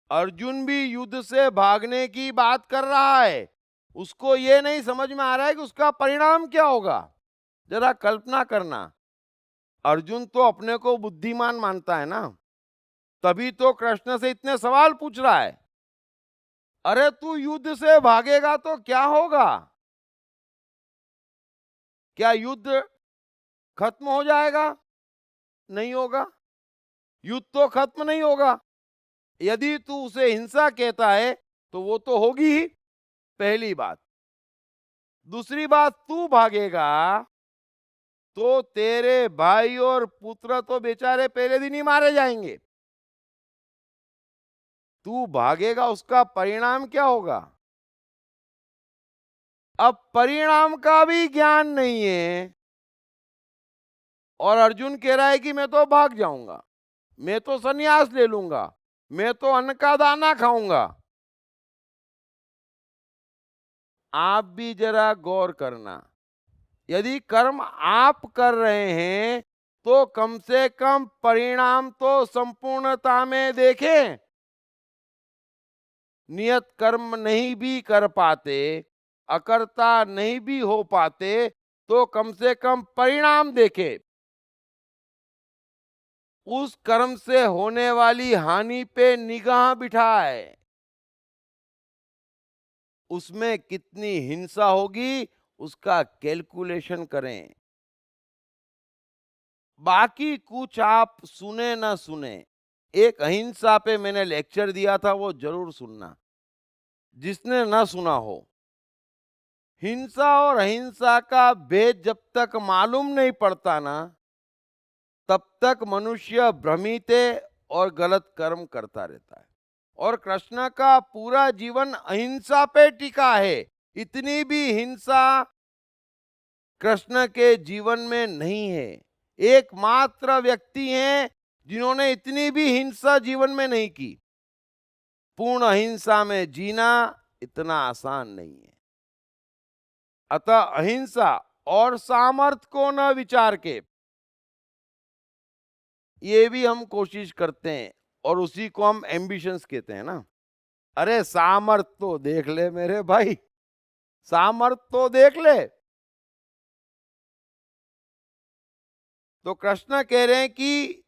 अर्जुन भी युद्ध से भागने की बात कर रहा है, उसको ये नहीं समझ में आ रहा है कि उसका परिणाम क्या होगा। जरा कल्पना करना, अर्जुन तो अपने को बुद्धिमान मानता है ना, तभी तो कृष्ण से इतने सवाल पूछ रहा है। अरे तू युद्ध से भागेगा तो क्या होगा? क्या युद्ध खत्म हो जाएगा? नहीं होगा। युद्ध तो खत्म नहीं होगा। यदि तू उसे हिंसा कहता है तो वो तो होगी ही, पहली बात। दूसरी बात, तू भागेगा तो तेरे भाई और पुत्र तो बेचारे पहले दिन ही मारे जाएंगे। तू भागेगा, उसका परिणाम क्या होगा? अब परिणाम का भी ज्ञान नहीं है और अर्जुन कह रहा है कि मैं तो भाग जाऊंगा, मैं तो सन्यास ले लूंगा, मैं तो अन्न का दाना खाऊंगा। आप भी जरा गौर करना, यदि कर्म आप कर रहे हैं तो कम से कम परिणाम तो संपूर्णता में देखें। नियत कर्म नहीं भी कर पाते, अकर्ता नहीं भी हो पाते, तो कम से कम परिणाम देखें। उस कर्म से होने वाली हानि पे निगाह बिठाए, उसमें कितनी हिंसा होगी उसका कैलकुलेशन करें। बाकी कुछ आप सुने ना सुने, एक अहिंसा पे मैंने लेक्चर दिया था, वो जरूर सुनना, जिसने ना सुना हो। हिंसा और अहिंसा का भेद जब तक मालूम नहीं पड़ता ना, तब तक मनुष्य भ्रमित और गलत कर्म करता रहता है। और कृष्ण का पूरा जीवन अहिंसा पे टिका है। इतनी भी हिंसा कृष्ण के जीवन में नहीं है। एकमात्र व्यक्ति हैं जिन्होंने इतनी भी हिंसा जीवन में नहीं की। पूर्ण अहिंसा में जीना इतना आसान नहीं है। अतः अहिंसा और सामर्थ्य को न विचार के ये भी हम कोशिश करते हैं, और उसी को हम एम्बिशंस कहते हैं ना। अरे सामर्थ्य तो देख ले मेरे भाई, सामर्थ्य तो देख ले। तो कृष्ण कह रहे हैं कि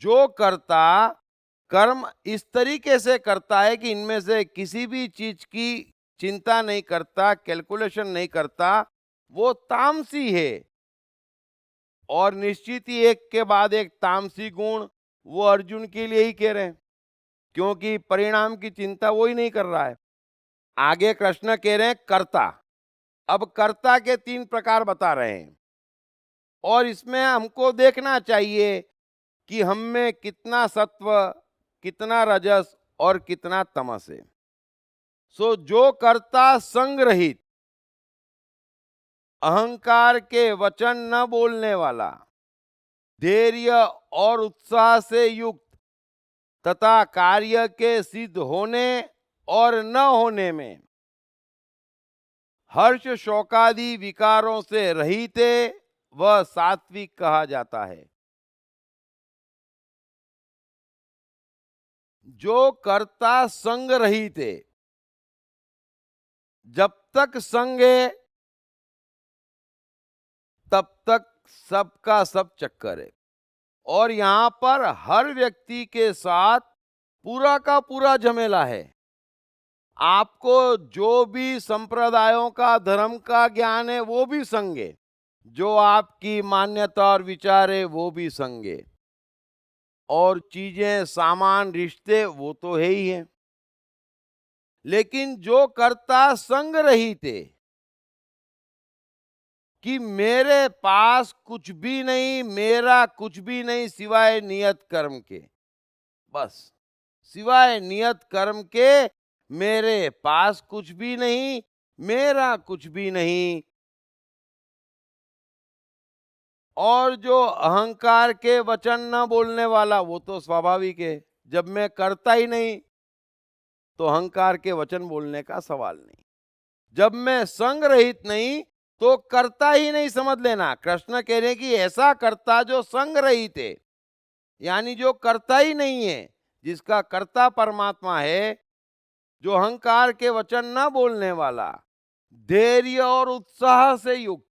जो कर्ता कर्म इस तरीके से करता है कि इनमें से किसी भी चीज की चिंता नहीं करता, कैलकुलेशन नहीं करता, वो तामसी है। और निश्चित ही एक के बाद एक तामसी गुण वो अर्जुन के लिए ही कह रहे हैं, क्योंकि परिणाम की चिंता वो ही नहीं कर रहा है। आगे कृष्ण कह रहे हैं कर्ता। अब कर्ता के 3 प्रकार बता रहे हैं, और इसमें हमको देखना चाहिए कि हम में कितना सत्व, कितना रजस और कितना तमस है। जो कर्ता संग रहित, अहंकार के वचन न बोलने वाला, धैर्य और उत्साह से युक्त तथा कार्य के सिद्ध होने और न होने में हर्ष शोकादि विकारों से रहित है, वह सात्विक कहा जाता है। जो कर्ता संग रहित है, जब तक संग है तब तक सबका सब चक्कर है। और यहां पर हर व्यक्ति के साथ पूरा का पूरा झमेला है। आपको जो भी संप्रदायों का, धर्म का ज्ञान है वो भी संग है, जो आपकी मान्यता और विचार है वो भी संग है, और चीजें, सामान, रिश्ते वो तो है ही है। लेकिन जो कर्ता संग रहित है कि मेरे पास कुछ भी नहीं, मेरा कुछ भी नहीं सिवाय नियत कर्म के, बस सिवाय नियत कर्म के मेरे पास कुछ भी नहीं, मेरा कुछ भी नहीं। और जो अहंकार के वचन न बोलने वाला, वो तो स्वाभाविक है। जब मैं करता ही नहीं तो अहंकार के वचन बोलने का सवाल नहीं। जब मैं संग रहित नहीं तो करता ही नहीं, समझ लेना। कृष्ण कह रहे हैं कि ऐसा कर्ता जो संग रहित है, यानी जो करता ही नहीं है, जिसका कर्ता परमात्मा है, जो अहंकार के वचन न बोलने वाला, धैर्य और उत्साह से युक्त,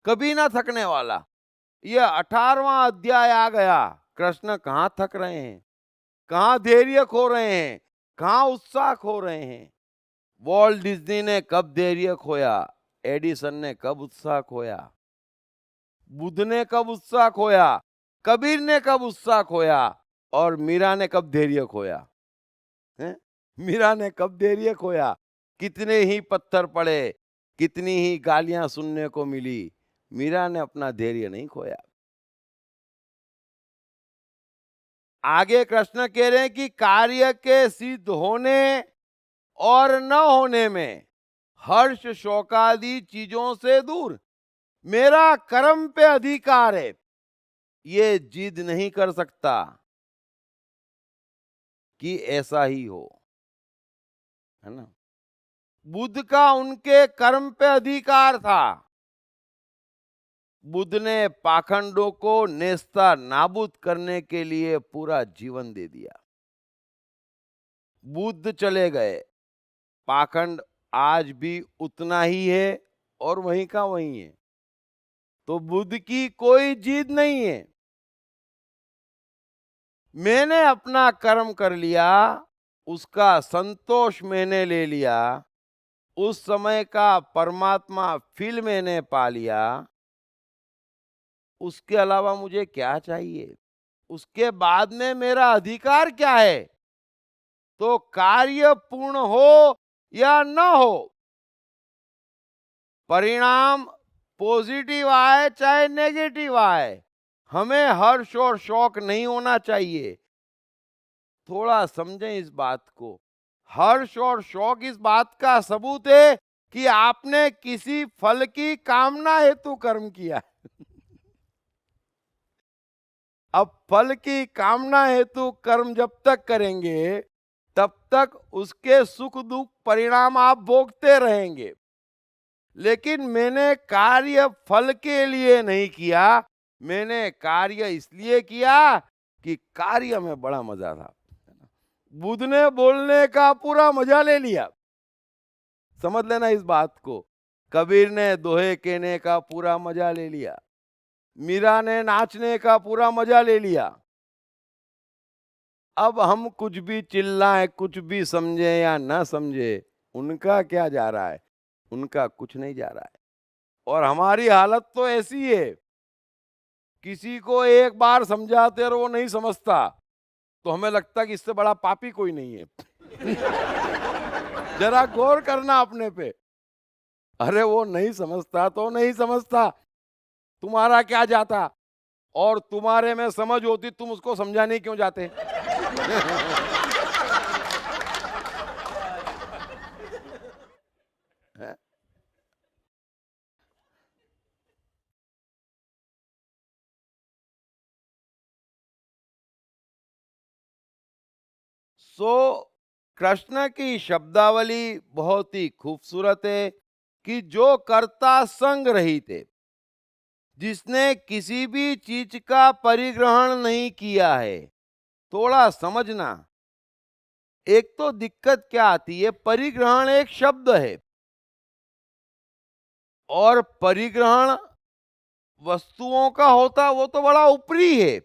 कभी ना थकने वाला। यह 18वां अध्याय आ गया, कृष्ण कहां थक रहे हैं, कहां धैर्य खो रहे हैं, कहां उत्साह खो रहे हैं। वॉल्ट डिज्नी ने कब धैर्य खोया, एडिसन ने कब उत्साह खोया, बुद्ध ने कब उत्साह खोया, कबीर ने कब उत्साह खोया, और मीरा ने कब धैर्य खोया है? मीरा ने कब धैर्य खोया? कितने ही पत्थर पड़े, कितनी ही गालियां सुनने को मिली, मीरा ने अपना धैर्य नहीं खोया। आगे कृष्ण कह रहे हैं कि कार्य के सिद्ध होने और न होने में हर्ष शोकादि चीजों से दूर मेरा कर्म पे अधिकार है, ये जिद नहीं कर सकता कि ऐसा ही हो, है ना। बुद्ध का उनके कर्म पे अधिकार था। बुद्ध ने पाखंडों को नेस्ता नाबूद करने के लिए पूरा जीवन दे दिया। बुद्ध चले गए, पाखंड आज भी उतना ही है और वहीं का वहीं है। तो बुद्ध की कोई जिद नहीं है। मैंने अपना कर्म कर लिया, उसका संतोष मैंने ले लिया, उस समय का परमात्मा फील मैंने पा लिया, उसके अलावा मुझे क्या चाहिए? उसके बाद में मेरा अधिकार क्या है? तो कार्य पूर्ण हो या न हो, परिणाम पॉजिटिव आए चाहे नेगेटिव आए, हमें हर्ष और शौक नहीं होना चाहिए। थोड़ा समझें इस बात को। हर्ष और शौक इस बात का सबूत है कि आपने किसी फल की कामना हेतु कर्म किया। अब फल की कामना हेतु कर्म जब तक करेंगे तब तक उसके सुख दुख परिणाम आप भोगते रहेंगे। लेकिन मैंने कार्य फल के लिए नहीं किया, मैंने कार्य इसलिए किया कि कार्य में बड़ा मजा था। बुद्ध ने बोलने का पूरा मजा ले लिया। समझ लेना इस बात को। कबीर ने दोहे कहने का पूरा मजा ले लिया, मीरा ने नाचने का पूरा मजा ले लिया। अब हम कुछ भी चिल्लाएं, कुछ भी समझे या ना समझे, उनका क्या जा रहा है, उनका कुछ नहीं जा रहा है। और हमारी हालत तो ऐसी है, किसी को एक बार समझाते और वो नहीं समझता तो हमें लगता कि इससे बड़ा पापी कोई नहीं है। जरा गौर करना अपने पे। अरे वो नहीं समझता तो नहीं समझता, तुम्हारा क्या जाता। और तुम्हारे में समझ होती तुम उसको समझाने क्यों जाते। है? कृष्ण की शब्दावली बहुत ही खूबसूरत है कि जो कर्ता संग रहित है, जिसने किसी भी चीज का परिग्रहण नहीं किया है। थोड़ा समझना, एक तो दिक्कत क्या आती है, परिग्रहण एक शब्द है और परिग्रहण वस्तुओं का होता वो तो बड़ा ऊपरी है।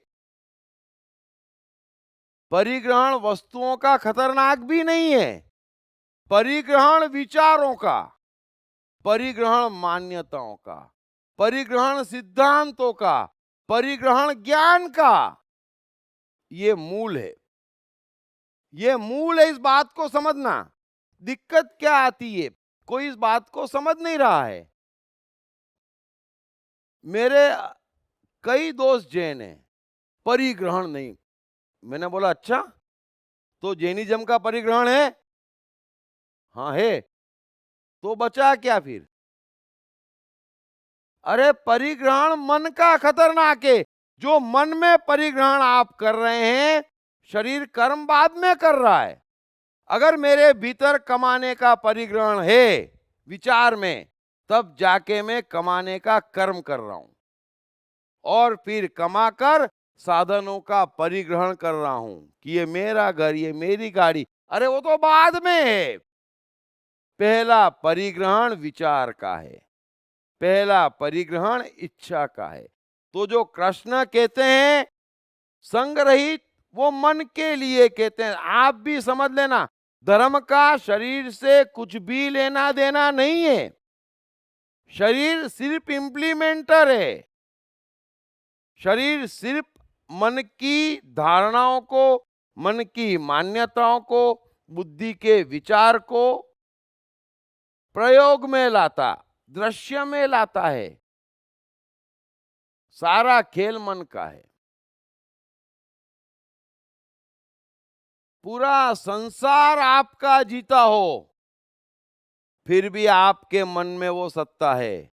परिग्रहण वस्तुओं का खतरनाक भी नहीं है, परिग्रहण विचारों का, परिग्रहण मान्यताओं का, परिग्रहण सिद्धांतों का, परिग्रहण ज्ञान का, ये मूल है। ये मूल है, इस बात को समझना। दिक्कत क्या आती है, कोई इस बात को समझ नहीं रहा है। मेरे कई दोस्त जैन हैं, परिग्रहण नहीं। मैंने बोला अच्छा, तो जैनिज्म का परिग्रहण है? हाँ है। तो बचा क्या फिर? अरे परिग्रहण मन का खतरनाक है। जो मन में परिग्रहण आप कर रहे हैं, शरीर कर्म बाद में कर रहा है। अगर मेरे भीतर कमाने का परिग्रहण है विचार में, तब जाके मैं कमाने का कर्म कर रहा हूं और फिर कमाकर साधनों का परिग्रहण कर रहा हूं कि ये मेरा घर, ये मेरी गाड़ी। अरे वो तो बाद में है। पहला परिग्रहण विचार का है, पहला परिग्रहण इच्छा का है। तो जो कृष्ण कहते हैं संग रहित, वो मन के लिए कहते हैं। आप भी समझ लेना, धर्म का शरीर से कुछ भी लेना देना नहीं है। शरीर सिर्फ इम्प्लीमेंटर है। शरीर सिर्फ मन की धारणाओं को, मन की मान्यताओं को, बुद्धि के विचार को प्रयोग में लाता, दृश्य में लाता है। सारा खेल मन का है। पूरा संसार आपका जीता हो, फिर भी आपके मन में वो सत्ता है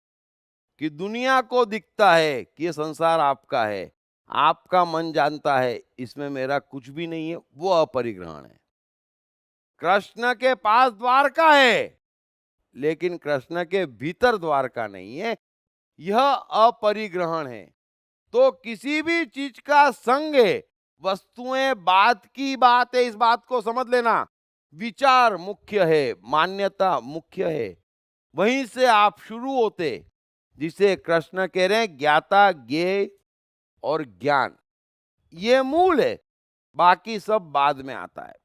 कि दुनिया को दिखता है कि ये संसार आपका है। आपका मन जानता है इसमें मेरा कुछ भी नहीं है, वो अपरिग्रहण है। कृष्ण के पास द्वारका है, लेकिन कृष्ण के भीतर द्वारका नहीं है, यह अपरिग्रहण है। तो किसी भी चीज का संग है, वस्तुएं बात की बात है, इस बात को समझ लेना। विचार मुख्य है, मान्यता मुख्य है, वहीं से आप शुरू होते, जिसे कृष्ण कह रहे हैं ज्ञाता, ज्ञेय और ज्ञान, ये मूल है, बाकी सब बाद में आता है।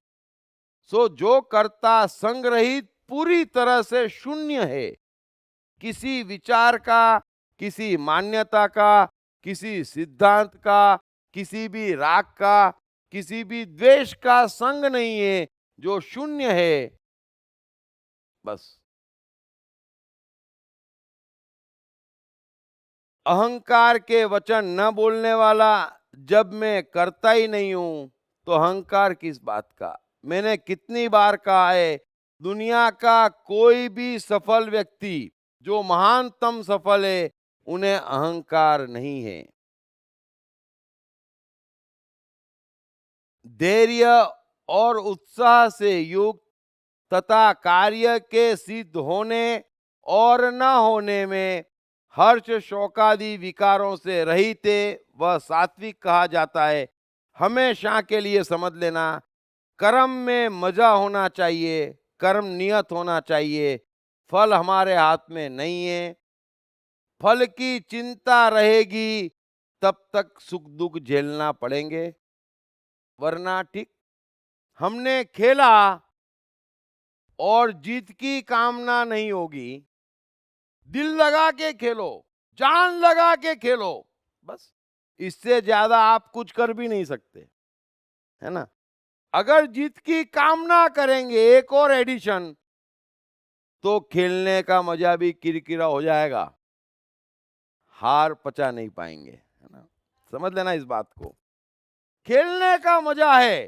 जो कर्ता संग रहित पूरी तरह से शून्य है, किसी विचार का, किसी मान्यता का, किसी सिद्धांत का, किसी भी राग का, किसी भी द्वेष का संग नहीं है, जो शून्य है। बस अहंकार के वचन न बोलने वाला जब मैं करता ही नहीं हूं तो अहंकार किस बात का। मैंने कितनी बार कहा है, दुनिया का कोई भी सफल व्यक्ति जो महानतम सफल है, उन्हें अहंकार नहीं है। धैर्य और उत्साह से युक्त तथा कार्य के सिद्ध होने और न होने में हर्ष शोकादि विकारों से रहित वह सात्विक कहा जाता है। हमेशा के लिए समझ लेना, कर्म में मजा होना चाहिए, कर्म नियत होना चाहिए, फल हमारे हाथ में नहीं है। फल की चिंता रहेगी तब तक सुख दुख झेलना पड़ेंगे, वरना ठीक। हमने खेला और जीत की कामना नहीं होगी, दिल लगा के खेलो, जान लगा के खेलो, बस इससे ज्यादा आप कुछ कर भी नहीं सकते, है ना। अगर जीत की कामना करेंगे, एक और एडिशन, तो खेलने का मजा भी किरकिरा हो जाएगा, हार पचा नहीं पाएंगे, है ना। समझ लेना इस बात को। खेलने का मजा है।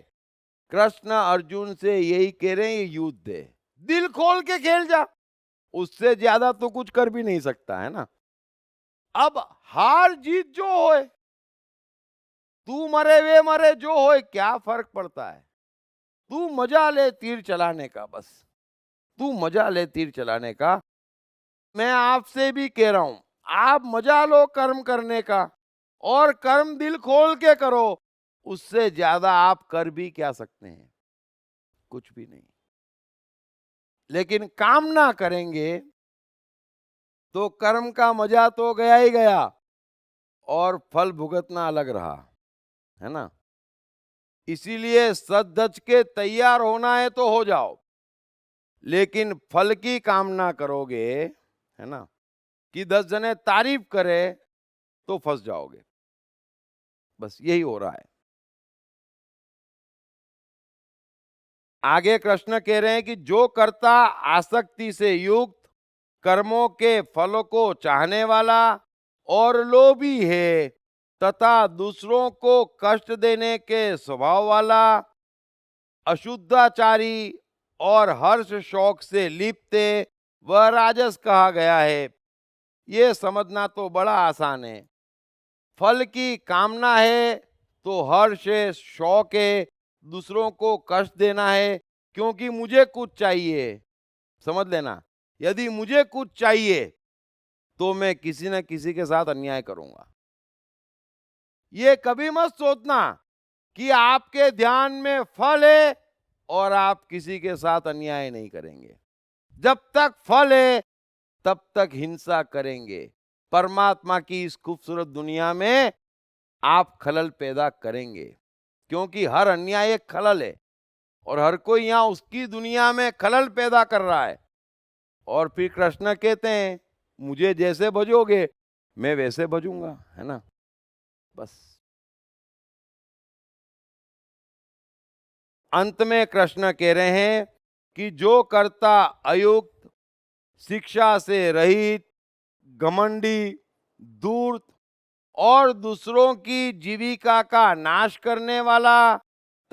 कृष्ण अर्जुन से यही कह रहे हैं, ये युद्ध है, दिल खोल के खेल जा, उससे ज्यादा तो कुछ कर भी नहीं सकता, है ना। अब हार जीत जो होए, तू मरे वे मरे जो होए, क्या फर्क पड़ता है। तू मजा ले तीर चलाने का, बस तू मजा ले तीर चलाने का। मैं आपसे भी कह रहा हूं, आप मजा लो कर्म करने का, और कर्म दिल खोल के करो, उससे ज्यादा आप कर भी क्या सकते हैं, कुछ भी नहीं। लेकिन कामना करेंगे तो कर्म का मजा तो गया ही गया, और फल भुगतना अलग रहा, है ना। इसीलिए सच धज के तैयार होना है तो हो जाओ, लेकिन फल की कामना करोगे, है ना, कि 10 जने तारीफ करे, तो फंस जाओगे। बस यही हो रहा है। आगे कृष्ण कह रहे हैं कि जो कर्ता आसक्ति से युक्त, कर्मों के फलों को चाहने वाला और लोभी है, तथा दूसरों को कष्ट देने के स्वभाव वाला, अशुद्धाचारी और हर्ष शौक से लिप्त है, वह राजस कहा गया है। ये समझना तो बड़ा आसान है। फल की कामना है तो हर्ष है, शौक है, दूसरों को कष्ट देना है, क्योंकि मुझे कुछ चाहिए। समझ लेना, यदि मुझे कुछ चाहिए तो मैं किसी न किसी के साथ अन्याय करूंगा। ये कभी मत सोचना कि आपके ध्यान में फल है और आप किसी के साथ अन्याय नहीं करेंगे। जब तक फल है तब तक हिंसा करेंगे। परमात्मा की इस खूबसूरत दुनिया में आप खलल पैदा करेंगे, क्योंकि हर अन्याय एक खलल है, और हर कोई यहां उसकी दुनिया में खलल पैदा कर रहा है। और फिर कृष्ण कहते हैं, मुझे जैसे भजोगे मैं वैसे भजूंगा, है ना। बस अंत में कृष्ण कह रहे हैं कि जो कर्ता अयुक्त, शिक्षा से रहित, घमंडी, धूर्त और दूसरों की जीविका का नाश करने वाला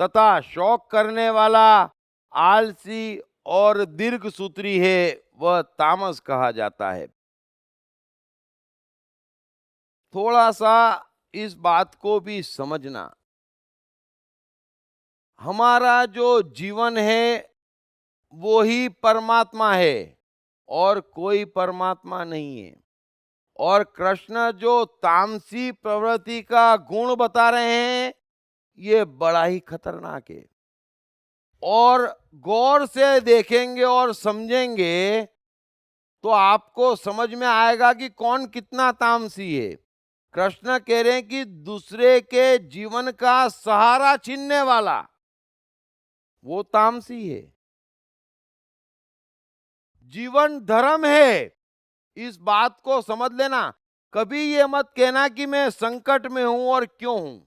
तथा शौक करने वाला, आलसी और दीर्घसूत्री है, वह तामस कहा जाता है। थोड़ा सा इस बात को भी समझना, हमारा जो जीवन है वो ही परमात्मा है, और कोई परमात्मा नहीं है। और कृष्ण जो तामसी प्रवृत्ति का गुण बता रहे हैं, ये बड़ा ही खतरनाक है। और गौर से देखेंगे और समझेंगे तो आपको समझ में आएगा कि कौन कितना तामसी है। कृष्ण कह रहे हैं कि दूसरे के जीवन का सहारा छीनने वाला, वो तामसी है। जीवन धर्म है, इस बात को समझ लेना। कभी ये मत कहना कि मैं संकट में हूं और क्यों हूं।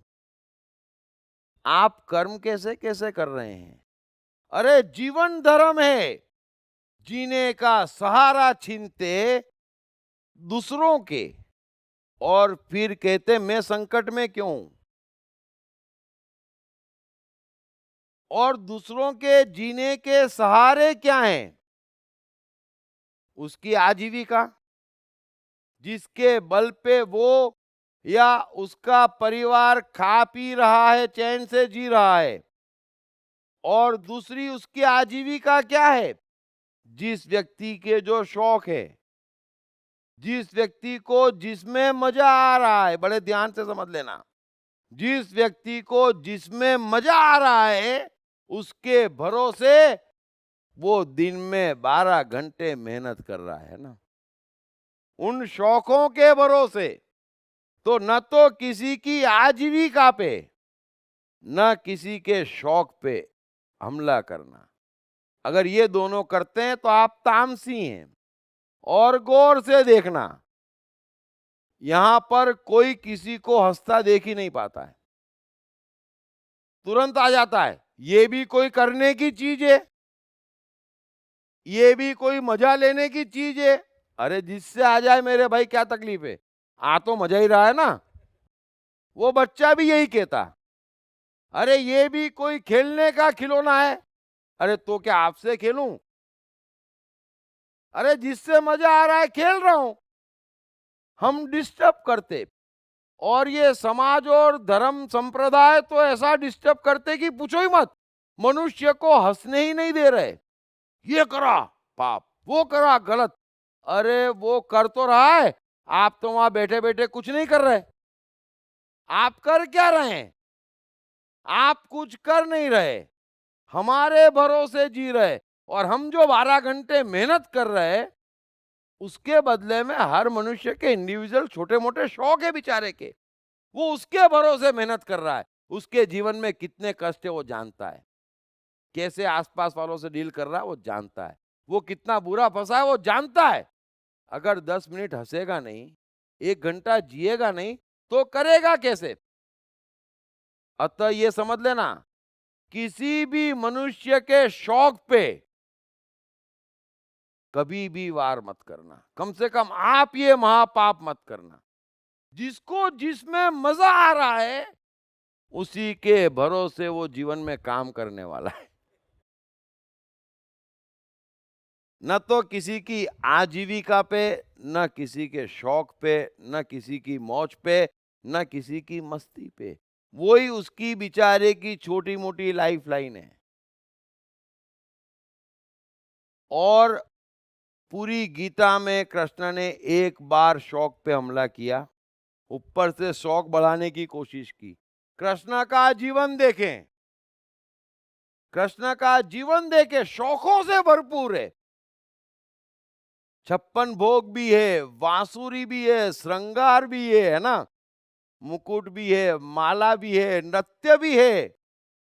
आप कर्म कैसे कैसे कर रहे हैं। अरे जीवन धर्म है, जीने का सहारा छीनते दूसरों के, और फिर कहते मैं संकट में क्यों हूं। और दूसरों के जीने के सहारे क्या हैं? उसकी आजीविका, जिसके बल पे वो या उसका परिवार खा पी रहा है, चैन से जी रहा है। और दूसरी उसकी आजीविका क्या है? जिस व्यक्ति के जो शौक है, जिस व्यक्ति को जिसमें मजा आ रहा है, बड़े ध्यान से समझ लेना, जिस व्यक्ति को जिसमें मजा आ रहा है उसके भरोसे वो दिन में 12 घंटे मेहनत कर रहा है ना। उन शौकों के भरोसे तो न तो किसी की आजीविका पे न किसी के शौक पे हमला करना। अगर ये दोनों करते हैं तो आप तामसी हैं। और गौर से देखना, यहां पर कोई किसी को हंसता देख ही नहीं पाता है, तुरंत आ जाता है ये भी कोई करने की चीज है, ये भी कोई मजा लेने की चीज है। अरे जिससे आ जाए मेरे भाई, क्या तकलीफ है, आ तो मजा ही रहा है ना। वो बच्चा भी यही कहता, अरे ये भी कोई खेलने का खिलौना है, अरे तो क्या आपसे खेलूं, अरे जिससे मजा आ रहा है खेल रहा हूं। हम डिस्टर्ब करते, और ये समाज और धर्म संप्रदाय तो ऐसा डिस्टर्ब करते कि पूछो ही मत। मनुष्य को हंसने ही नहीं दे रहे। ये करा पाप, वो करा गलत। अरे वो कर तो रहा है, आप तो वहां बैठे बैठे कुछ नहीं कर रहे। आप कर क्या रहे हैं? आप कुछ कर नहीं रहे, हमारे भरोसे जी रहे। और हम जो 12 घंटे मेहनत कर रहे हैं उसके बदले में हर मनुष्य के इंडिविजुअल छोटे मोटे शौक है बेचारे के, वो उसके भरोसे मेहनत कर रहा है। उसके जीवन में कितने कष्ट है वो जानता है, कैसे आसपास वालों से डील कर रहा है वो जानता है, वो कितना बुरा फंसा है वो जानता है। अगर 10 मिनट हंसेगा नहीं, 1 घंटा जिएगा नहीं तो करेगा कैसे? अतः ये समझ लेना, किसी भी मनुष्य के शौक पे कभी भी वार मत करना। कम से कम आप ये महापाप मत करना। जिसको जिसमें मजा आ रहा है उसी के भरोसे वो जीवन में काम करने वाला है। न तो किसी की आजीविका पे, न किसी के शौक पे, न किसी की मौज पे, न किसी की मस्ती पे। वही उसकी बेचारे की छोटी मोटी लाइफ लाइन है। और पूरी गीता में कृष्ण ने एक बार शौक पे हमला किया, ऊपर से शौक बढ़ाने की कोशिश की। कृष्ण का जीवन देखें, कृष्ण का जीवन देखें, शौकों से भरपूर है। 56 भोग भी है, बांसुरी भी है, श्रृंगार भी है ना, मुकुट भी है, माला भी है, नृत्य भी है,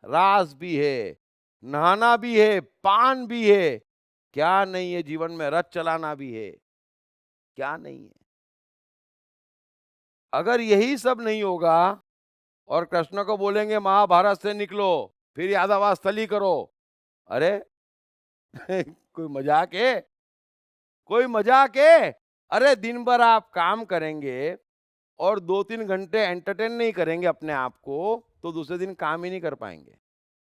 रास भी है, नहाना भी है, पान भी है। क्या नहीं है जीवन में? रथ चलाना भी है, क्या नहीं है? अगर यही सब नहीं होगा और कृष्ण को बोलेंगे महाभारत से निकलो फिर यादवा स्थली करो, अरे कोई मजाक है? कोई मजाक है? अरे दिन भर आप काम करेंगे और 2-3 घंटे एंटरटेन नहीं करेंगे अपने आप को तो दूसरे दिन काम ही नहीं कर पाएंगे।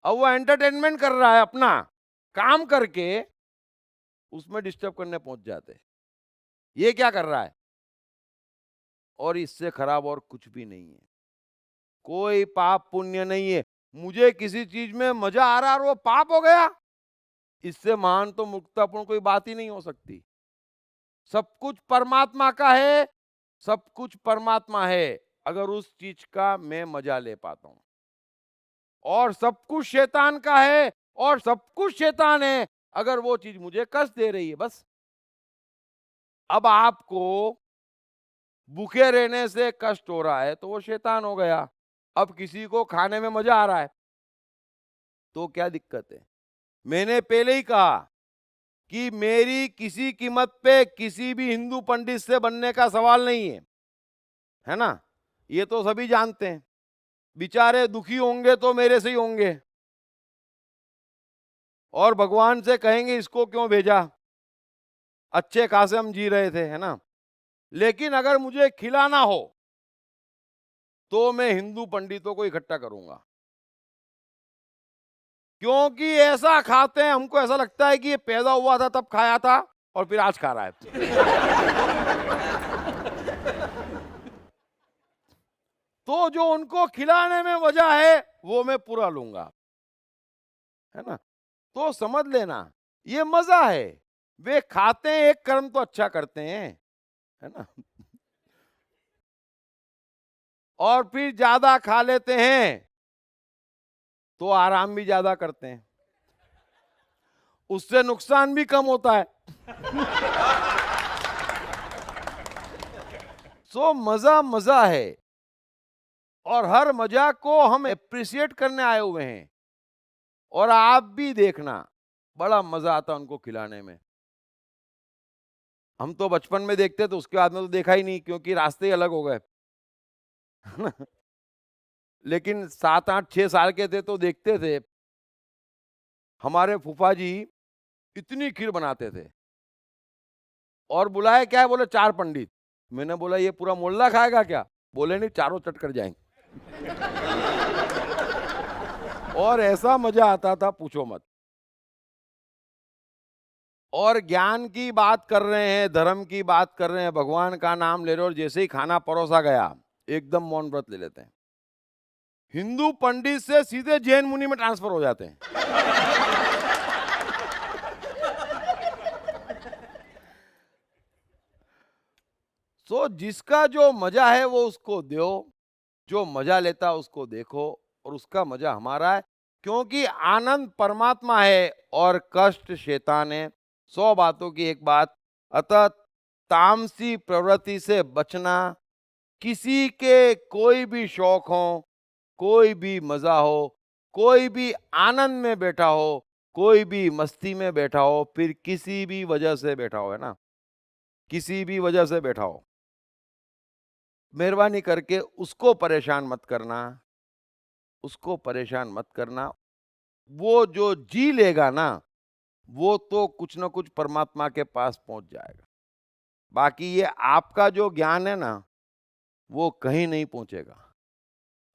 अब वो एंटरटेनमेंट कर रहा है अपना, काम करके उसमें डिस्टर्ब करने पहुंच जाते। ये क्या कर रहा है? और इससे खराब और कुछ भी नहीं है। कोई पाप पुण्य नहीं है। मुझे किसी चीज में मजा आ रहा और वो पाप हो गया, इससे महान तो मुक्तापूर्ण कोई बात ही नहीं हो सकती। सब कुछ परमात्मा का है, सब कुछ परमात्मा है अगर उस चीज का मैं मजा ले पाता हूं। और सब कुछ शैतान का है और सब कुछ शैतान है अगर वो चीज मुझे कष्ट दे रही है। बस अब आपको भूखे रहने से कष्ट हो रहा है तो वो शैतान हो गया। अब किसी को खाने में मजा आ रहा है तो क्या दिक्कत है? मैंने पहले ही कहा कि मेरी किसी कीमत पे किसी भी हिंदू पंडित से बनने का सवाल नहीं है ना? ये तो सभी जानते हैं। बेचारे दुखी होंगे तो मेरे से ही होंगे और भगवान से कहेंगे इसको क्यों भेजा, अच्छे खासे हम जी रहे थे, है ना? लेकिन अगर मुझे खिलाना हो तो मैं हिंदू पंडितों को इकट्ठा करूंगा, क्योंकि ऐसा खाते हैं हमको ऐसा लगता है कि ये पैदा हुआ था तब खाया था और फिर आज खा रहा है। तो जो उनको खिलाने में मजा है वो मैं पूरा लूंगा, है ना। तो समझ लेना ये मजा है। वे खाते हैं, एक कर्म तो अच्छा करते हैं, है ना, और फिर ज्यादा खा लेते हैं तो आराम भी ज्यादा करते हैं, उससे नुकसान भी कम होता है। सो मजा मजा है, और हर मजा को हम एप्रिशिएट करने आए हुए हैं। और आप भी देखना बड़ा मजा आता उनको खिलाने में। हम तो बचपन में देखते तो उसके बाद में तो देखा ही नहीं, क्योंकि रास्ते ही अलग हो गए। लेकिन 7, 8, 6 साल के थे तो देखते थे हमारे फूफा जी इतनी खीर बनाते थे, और बुलाए क्या है, बोले 4 पंडित। मैंने बोला ये पूरा मोहल्ला खाएगा क्या? बोले नहीं, चारों चट कर जाएंगे। और ऐसा मजा आता था पूछो मत। और ज्ञान की बात कर रहे हैं, धर्म की बात कर रहे हैं, भगवान का नाम ले रहे हो, और जैसे ही खाना परोसा गया एकदम मौन व्रत ले लेते हैं। हिंदू पंडित से सीधे जैन मुनि में ट्रांसफर हो जाते हैं। सो जिसका जो मजा है वो उसको दो, जो मजा लेता है उसको देखो, और उसका मजा हमारा है, क्योंकि आनंद परमात्मा है और कष्ट शैतान है। 100 बातों की एक बात, अतः तामसी प्रवृत्ति से बचना। किसी के कोई भी शौक हो, कोई भी मजा हो, कोई भी आनंद में बैठा हो, कोई भी मस्ती में बैठा हो, फिर किसी भी वजह से बैठा हो, है ना, किसी भी वजह से बैठा हो, मेहरबानी करके उसको परेशान मत करना, उसको परेशान मत करना। वो जो जी लेगा ना, वो तो कुछ ना कुछ परमात्मा के पास पहुंच जाएगा। बाकी ये आपका जो ज्ञान है ना, वो कहीं नहीं पहुंचेगा।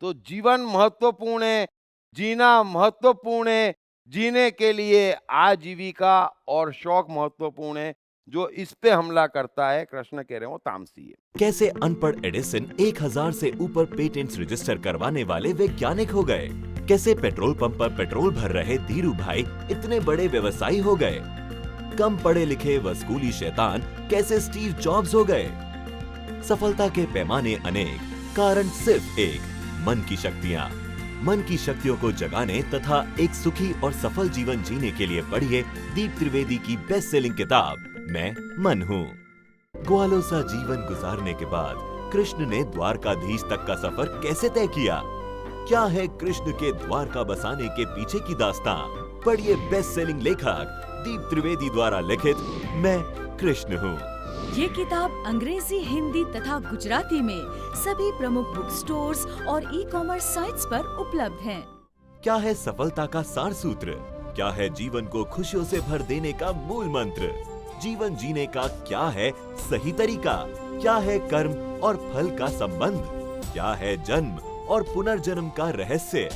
तो जीवन महत्वपूर्ण है, जीना महत्वपूर्ण है, जीने के लिए आजीविका और शौक महत्वपूर्ण है। जो इस पे हमला करता है, कृष्ण कह रहे हो, तामसी है। कैसे अनपढ़ एडिसन 1000 से ऊपर पेटेंट्स रजिस्टर करवाने वाले वैज्ञानिक हो गए? कैसे पेट्रोल पंप पर पेट्रोल भर रहे धीरू भाई इतने बड़े व्यवसायी हो गए? कम पढ़े लिखे व स्कूली शैतान कैसे स्टीव जॉब्स हो गए? सफलता के पैमाने अनेक, कारण सिर्फ एक, मन की शक्तियाँ। मन की शक्तियों को जगाने तथा एक सुखी और सफल जीवन जीने के लिए पढ़िए दीप त्रिवेदी की बेस्ट सेलिंग किताब मैं मन हूँ। ग्वालों सा जीवन गुजारने के बाद कृष्ण ने द्वारकाधीश तक का सफर कैसे तय किया? क्या है कृष्ण के द्वारका बसाने के पीछे की दास्तां? पढ़िए बेस्ट सेलिंग लेखक दीप त्रिवेदी द्वारा लिखित मैं कृष्ण हूँ। ये किताब अंग्रेजी, हिंदी तथा गुजराती में सभी प्रमुख बुक स्टोर्स और ई-कॉमर्स साइट्स पर उपलब्ध है। क्या है सफलता का सार सूत्र? क्या है जीवन को खुशियों से भर देने का मूल मंत्र? जीवन जीने का क्या है सही तरीका? क्या है कर्म और फल का संबंध? क्या है जन्म और पुनर्जन्म का रहस्य?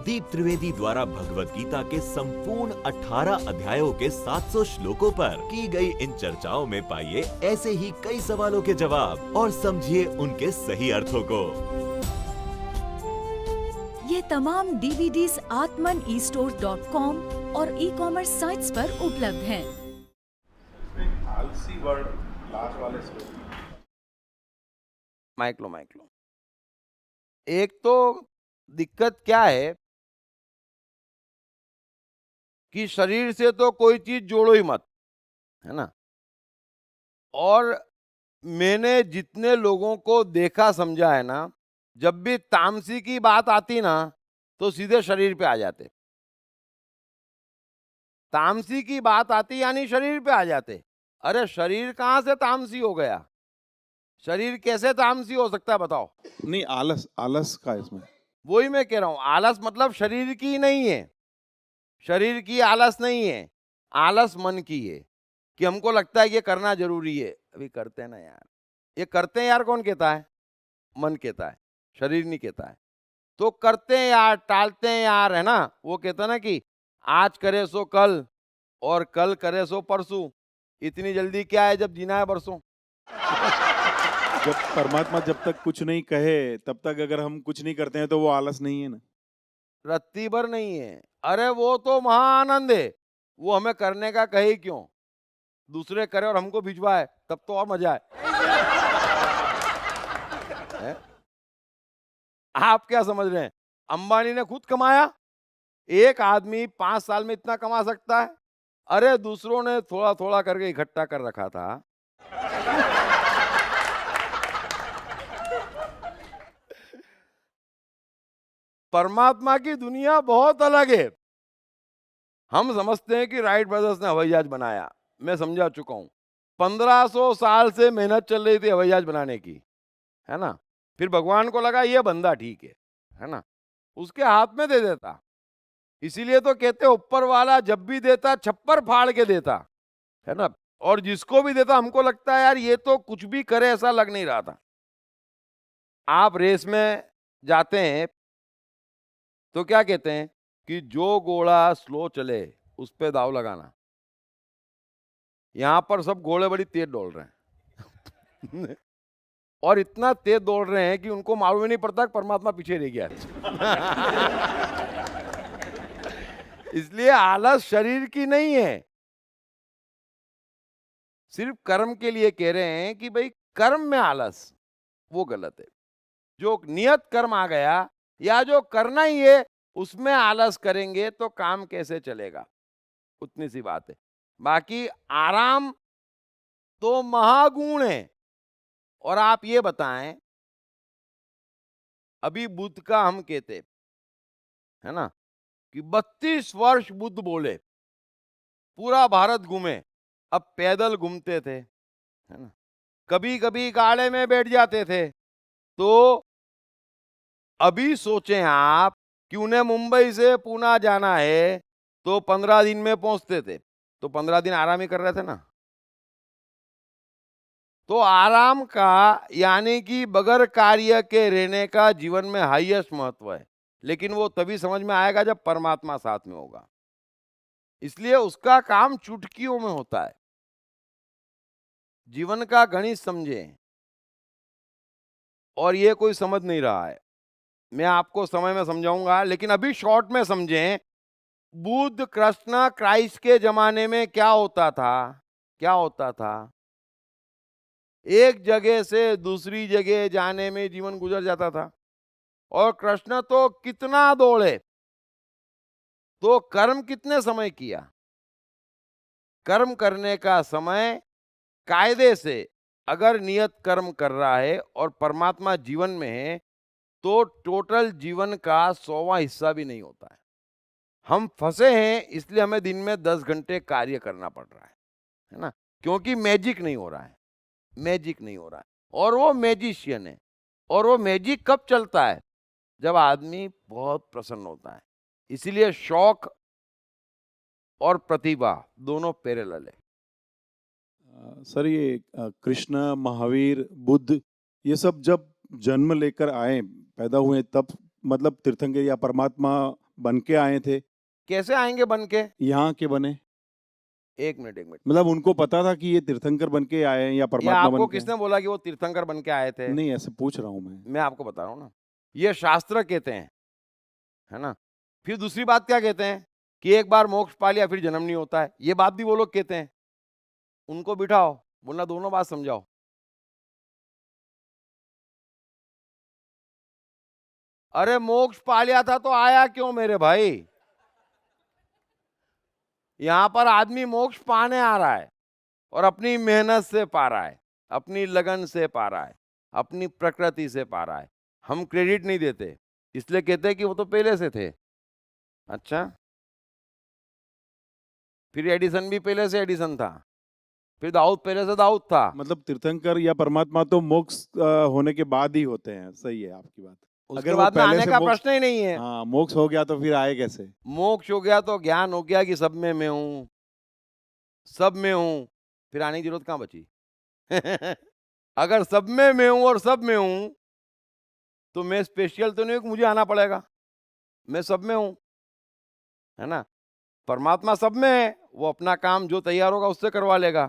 दीप त्रिवेदी द्वारा भगवत गीता के संपूर्ण 18 अध्यायों के 700 श्लोकों पर की गई इन चर्चाओं में पाइए ऐसे ही कई सवालों के जवाब और समझिए उनके सही अर्थों को। ये तमाम डीवीडीज atman-e-store.com और ई-कॉमर्स साइट्स पर उपलब्ध हैं। आलसी वर्ड लास्ट वाले स्लोक में। माइक लो। एक तो दिक्कत क्या है कि शरीर से तो कोई चीज जोड़ो ही मत, है ना। और मैंने जितने लोगों को देखा समझा है ना, जब भी तामसी की बात आती ना तो सीधे शरीर पे आ जाते। तामसी की बात आती यानी शरीर पे आ जाते। अरे शरीर कहां से तामसी हो गया? शरीर कैसे तामसी हो सकता है बताओ? नहीं, आलस आलस का इसमें। वही मैं कह रहा हूं, आलस मतलब शरीर की नहीं है, शरीर की आलस नहीं है, आलस मन की है कि हमको लगता है ये करना जरूरी है। अभी करते हैं ना यार, ये करते हैं यार, कौन कहता है? मन कहता है। शरीर नहीं कहता है। तो करते हैं यार, टालते हैं यार, है ना। वो कहता है ना कि आज करे सो कल और कल करे सो परसों, इतनी जल्दी क्या है जब जीना है बरसों। जब परमात्मा जब तक कुछ नहीं कहे तब तक अगर हम कुछ नहीं करते हैं तो वो आलस नहीं है ना। रत्ती भर नहीं है। अरे वो तो महा आनंद है, वो हमें करने का कहे ही क्यों, दूसरे करे और हमको भिजवाए तब तो और मजा है? आप क्या समझ रहे हैं, अंबानी ने खुद कमाया, एक आदमी 5 साल में इतना कमा सकता है? अरे दूसरों ने थोड़ा थोड़ा करके इकट्ठा कर रखा था। परमात्मा की दुनिया बहुत अलग है। हम समझते हैं कि राइट ब्रदर्स ने हवाई जहाज बनाया, मैं समझा चुका हूं, 1500 साल से मेहनत चल रही थी हवाई जहाज बनाने की, है ना। फिर भगवान को लगा ये बंदा ठीक है ना, उसके हाथ में दे देता। इसीलिए तो कहते ऊपर वाला जब भी देता छप्पर फाड़ के देता, है ना। और जिसको भी देता हमको लगता है यार ये तो कुछ भी करे, ऐसा लग नहीं रहा था। आप रेस में जाते हैं तो क्या कहते हैं कि जो घोड़ा स्लो चले उस पे दाव लगाना। यहां पर सब घोड़े बड़ी तेज दौड़ रहे हैं और इतना तेज दौड़ रहे हैं कि उनको मालूम ही नहीं पड़ता कि परमात्मा पीछे रह गया इसलिए आलस शरीर की नहीं है, सिर्फ कर्म के लिए कह रहे हैं कि भाई कर्म में आलस वो गलत है। जो नियत कर्म आ गया या जो करना ही है उसमें आलस करेंगे तो काम कैसे चलेगा, उतनी सी बात है। बाकी आराम तो महागुण है। और आप ये बताएं, अभी बुद्ध का हम कहते है ना कि 32 वर्ष बुद्ध बोले, पूरा भारत घूमे, अब पैदल घूमते थे, है ना। कभी कभी गाड़े में बैठ जाते थे। तो अभी सोचें आप कि उन्हें मुंबई से पूना जाना है तो 15 दिन में पहुंचते थे, तो 15 दिन आराम ही कर रहे थे ना। तो आराम का यानी कि बगैर कार्य के रहने का जीवन में हाईएस्ट महत्व है, लेकिन वो तभी समझ में आएगा जब परमात्मा साथ में होगा। इसलिए उसका काम चुटकियों में होता है। जीवन का गणित समझें, और ये कोई समझ नहीं रहा है, मैं आपको समय में समझाऊंगा, लेकिन अभी शॉर्ट में समझें। बुद्ध कृष्ण क्राइस्ट के जमाने में क्या होता था, क्या होता था, एक जगह से दूसरी जगह जाने में जीवन गुजर जाता था। और कृष्ण तो कितना दौड़े, तो कर्म कितने समय किया, कर्म करने का समय कायदे से अगर नियत कर्म कर रहा है और परमात्मा जीवन में है तो टोटल जीवन का 100वां हिस्सा भी नहीं होता है। हम फंसे हैं इसलिए हमें दिन में 10 घंटे कार्य करना पड़ रहा है ना, क्योंकि मैजिक नहीं हो रहा है, मैजिक नहीं हो रहा है। और वो मैजिशियन है, और वो मैजिक कब चलता है, जब आदमी बहुत प्रसन्न होता है। इसीलिए शौक और प्रतिभा दोनों पैरेलल है। सर ये कृष्ण महावीर बुद्ध ये सब जब जन्म लेकर आए पैदा हुए तब मतलब तीर्थंकर या परमात्मा बन के आए थे, कैसे आएंगे बन के, यहाँ के बने? एक मिनट एक मिनट, मतलब उनको पता था कि ये तीर्थंकर बन के आए हैं या या परमात्मा आपको बन के किसने बोला कि वो तीर्थंकर बन के आए थे? नहीं, ऐसे पूछ रहा हूँ मैं। आपको बता रहा हूँ ना, ये शास्त्र कहते हैं, है ना। फिर दूसरी बात क्या कहते हैं कि एक बार मोक्ष पा लिया फिर जन्म नहीं होता है, ये बात भी वो लोग कहते हैं। उनको बिठाओ, बोलना दोनों बात समझाओ। अरे मोक्ष पा लिया था तो आया क्यों मेरे भाई? यहां पर आदमी मोक्ष पाने आ रहा है और अपनी मेहनत से पा रहा है, अपनी लगन से पा रहा है, अपनी प्रकृति से पा रहा है। हम क्रेडिट नहीं देते, इसलिए कहते हैं कि वो तो पहले से थे। अच्छा, फिर एडिसन भी पहले से एडिसन था, फिर दाऊद पहले से दाऊद था। मतलब तीर्थंकर या परमात्मा तो मोक्ष होने के बाद ही होते हैं, सही है आपकी बात। उसके अगर वो बाद में पहले आने से का मोक्ष, प्रश्न ही नहीं है। हाँ मोक्ष हो गया तो फिर आए कैसे? मोक्ष हो गया तो ज्ञान हो गया कि सब में मैं हूं, सब में हूं, फिर आने की जरूरत कहां बची? अगर सब में मैं हूं और सब में हूं तो मैं स्पेशल तो नहीं हूं कि मुझे आना पड़ेगा, मैं सब में हूं, है ना। परमात्मा सब में है, वो अपना काम जो तैयार होगा उससे करवा लेगा,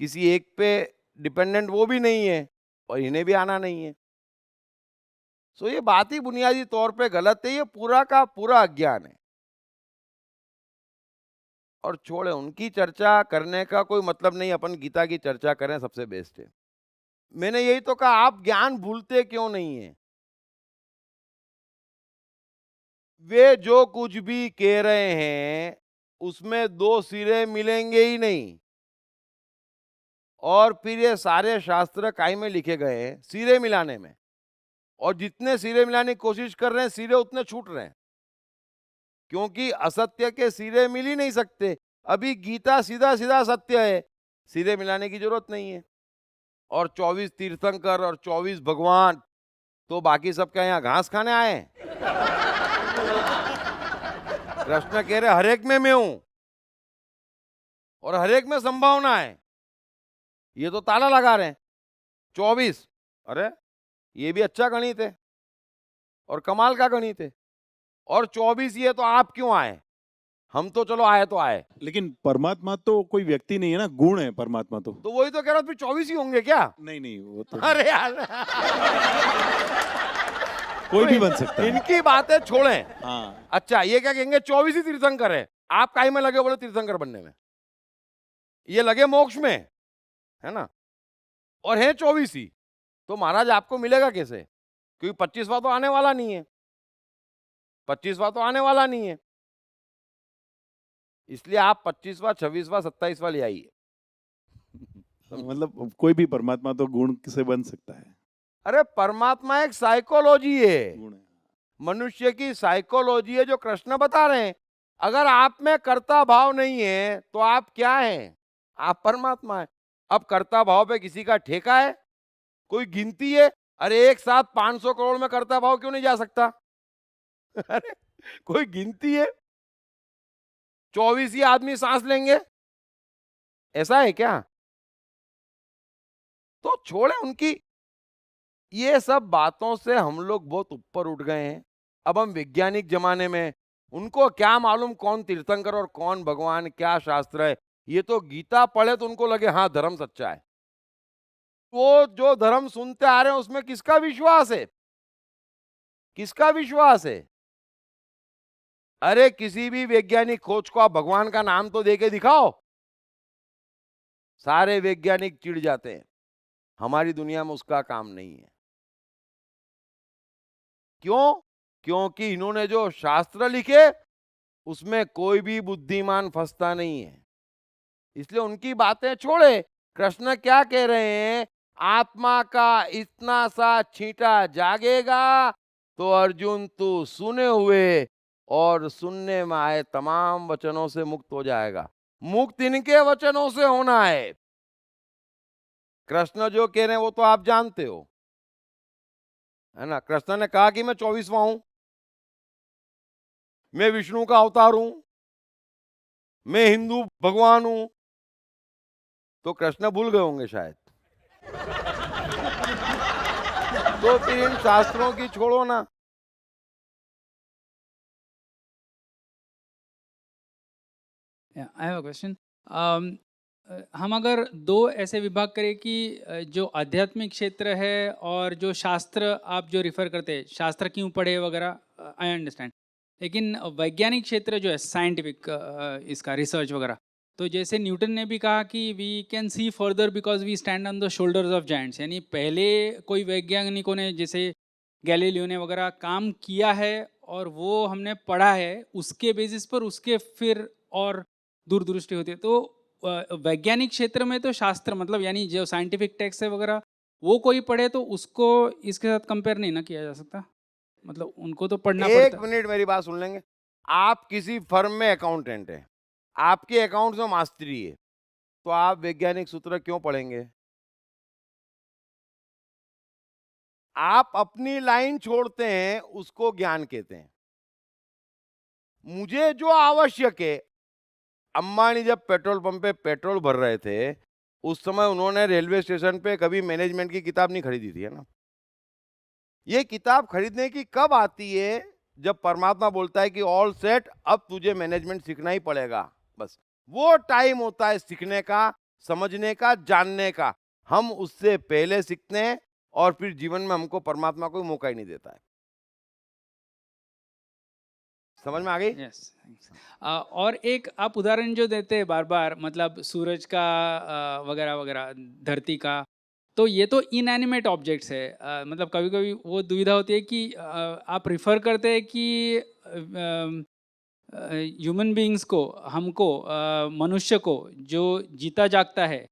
किसी एक पे डिपेंडेंट वो भी नहीं है और इन्हें भी आना नहीं है। सो ये बात ही बुनियादी तौर पे गलत है, ये पूरा का पूरा अज्ञान है। और छोड़े, उनकी चर्चा करने का कोई मतलब नहीं, अपन गीता की चर्चा करें, सबसे बेस्ट है। मैंने यही तो कहा, आप ज्ञान भूलते क्यों नहीं है? वे जो कुछ भी कह रहे हैं उसमें दो सिरे मिलेंगे ही नहीं। और फिर ये सारे शास्त्र काय में लिखे गए हैं? सिरे मिलाने में। और जितने सिरे मिलाने की कोशिश कर रहे हैं, सिरे उतने छूट रहे हैं, क्योंकि असत्य के सिरे मिल ही नहीं सकते। अभी गीता सीधा सीधा सत्य है, सिरे मिलाने की जरूरत नहीं है। और 24 तीर्थंकर और 24 भगवान, तो बाकी सब क्या यहाँ घास खाने आए हैं? कृष्ण कह रहे हर एक में मैं हूं और हर एक में संभावना है। ये तो ताला लगा रहे हैं 24। अरे ये भी अच्छा गणित है और कमाल का गणित है। और 24 ये तो आप क्यों आए? हम तो चलो आए तो आए। लेकिन परमात्मा तो कोई व्यक्ति नहीं है ना, गुण है परमात्मा तो। तो वही तो कह रहा हूं, फिर 24 ही होंगे क्या? नहीं नहीं, वो तो अरे यार कोई भी बन सकता है। इनकी बातें छोड़ें। हाँ, अच्छा, ये क्या कहेंगे 24 ही तीर्थंकर है, आप काहे में लगे बोले तीर्थंकर बनने में? ये लगे मोक्ष में, है ना, और है 24 ही। तो महाराज आपको मिलेगा कैसे? क्योंकि 25वां तो आने वाला नहीं है, 25वां तो आने वाला नहीं है। इसलिए आप 25वां, 26वां, 27वां ले आइए। मतलब कोई भी परमात्मा तो गुण से बन सकता है। अरे परमात्मा एक साइकोलॉजी है, गुण है। मनुष्य की साइकोलॉजी है जो कृष्ण बता रहे हैं। अगर आप में कर्ता भाव नहीं है तो आप क्या हैं? आप परमात्मा है। अब कर्ता भाव पे किसी का ठेका है? कोई गिनती है? अरे एक साथ 500 करोड़ में कर्ता भाव क्यों नहीं जा सकता? अरे कोई गिनती है? 24 ही आदमी सांस लेंगे, ऐसा है क्या? तो छोड़े उनकी ये सब बातों से, हम लोग बहुत ऊपर उठ गए हैं। अब हम वैज्ञानिक जमाने में, उनको क्या मालूम कौन तीर्थंकर और कौन भगवान, क्या शास्त्र है। ये तो गीता पढ़े तो उनको लगे हाँ धर्म सच्चा है। वो जो धर्म सुनते आ रहे हैं उसमें किसका विश्वास है? किसका विश्वास है? अरे किसी भी वैज्ञानिक खोज को आप भगवान का नाम तो देके दिखाओ, सारे वैज्ञानिक चिढ़ जाते हैं। हमारी दुनिया में उसका काम नहीं है। क्यों? क्योंकि इन्होंने जो शास्त्र लिखे उसमें कोई भी बुद्धिमान फंसता नहीं है। इसलिए उनकी बातें छोड़े। कृष्ण क्या कह रहे हैं? आत्मा का इतना सा छींटा जागेगा तो अर्जुन तू सुने हुए और सुनने में आए तमाम वचनों से मुक्त हो जाएगा। मुक्त इनके वचनों से होना है। कृष्ण जो कह रहे हैं वो तो आप जानते हो, है ना। कृष्ण ने कहा कि मैं 24वां हूं, मैं विष्णु का अवतार हूं, मैं हिंदू भगवान हूं। तो कृष्ण भूल गए होंगे शायद। तो फिर इन शास्त्रों की छोड़ो ना। Yeah, I have a question. हम अगर दो ऐसे विभाग करें कि जो आध्यात्मिक क्षेत्र है और जो शास्त्र आप जो रिफर करते हैं, शास्त्र क्यों पढ़े वगैरह, आई अंडरस्टैंड, लेकिन वैज्ञानिक क्षेत्र जो है साइंटिफिक, इसका रिसर्च वगैरह, तो जैसे न्यूटन ने भी कहा कि we can see further because we stand on the shoulders of giants, यानी पहले कोई वैज्ञानिकों ने जैसे गैलीलियो ने वगैरह काम किया है और वो हमने पढ़ा है, उसके बेसिस पर उसके फिर और दूरदृष्टि होती है। तो वैज्ञानिक क्षेत्र में तो शास्त्र मतलब यानी जो साइंटिफिक टेक्स्ट है वगैरह वो कोई पढ़े तो उसको इसके साथ कंपेयर नहीं ना किया जा सकता, मतलब उनको तो पढ़ना एक पड़ता। मिनट मेरी बात सुन लेंगे। आप किसी फर्म में अकाउंटेंट है, आपके अकाउंट्स में मास्टरी है, तो आप वैज्ञानिक सूत्र क्यों पढ़ेंगे? आप अपनी लाइन छोड़ते हैं, उसको ज्ञान कहते हैं। मुझे जो आवश्यक है, अंबानी जब पेट्रोल पंप पे पेट्रोल भर रहे थे, उस समय उन्होंने रेलवे स्टेशन पे कभी मैनेजमेंट की किताब नहीं खरीदी थी, है ना। ये किताब खरीदने की कब आती है? जब परमात्मा बोलता है कि ऑल सेट, अब तुझे मैनेजमेंट सीखना ही पड़ेगा। बस वो टाइम होता है सीखने का, समझने का, जानने का। हम उससे पहले सीखते हैं और फिर जीवन में हमको परमात्मा कोई मौका ही नहीं देता है। समझ में आ गई? Yes, thanks. और एक आप उदाहरण जो देते हैं बार बार, मतलब सूरज का वगैरह वगैरह, धरती का, तो ये तो इनएनिमेट ऑब्जेक्ट्स है। मतलब कभी कभी वो दुविधा होती है कि आप रिफर करते हैं कि ह्यूमन बीइंग्स को, हमको, मनुष्य को जो जीता जागता है,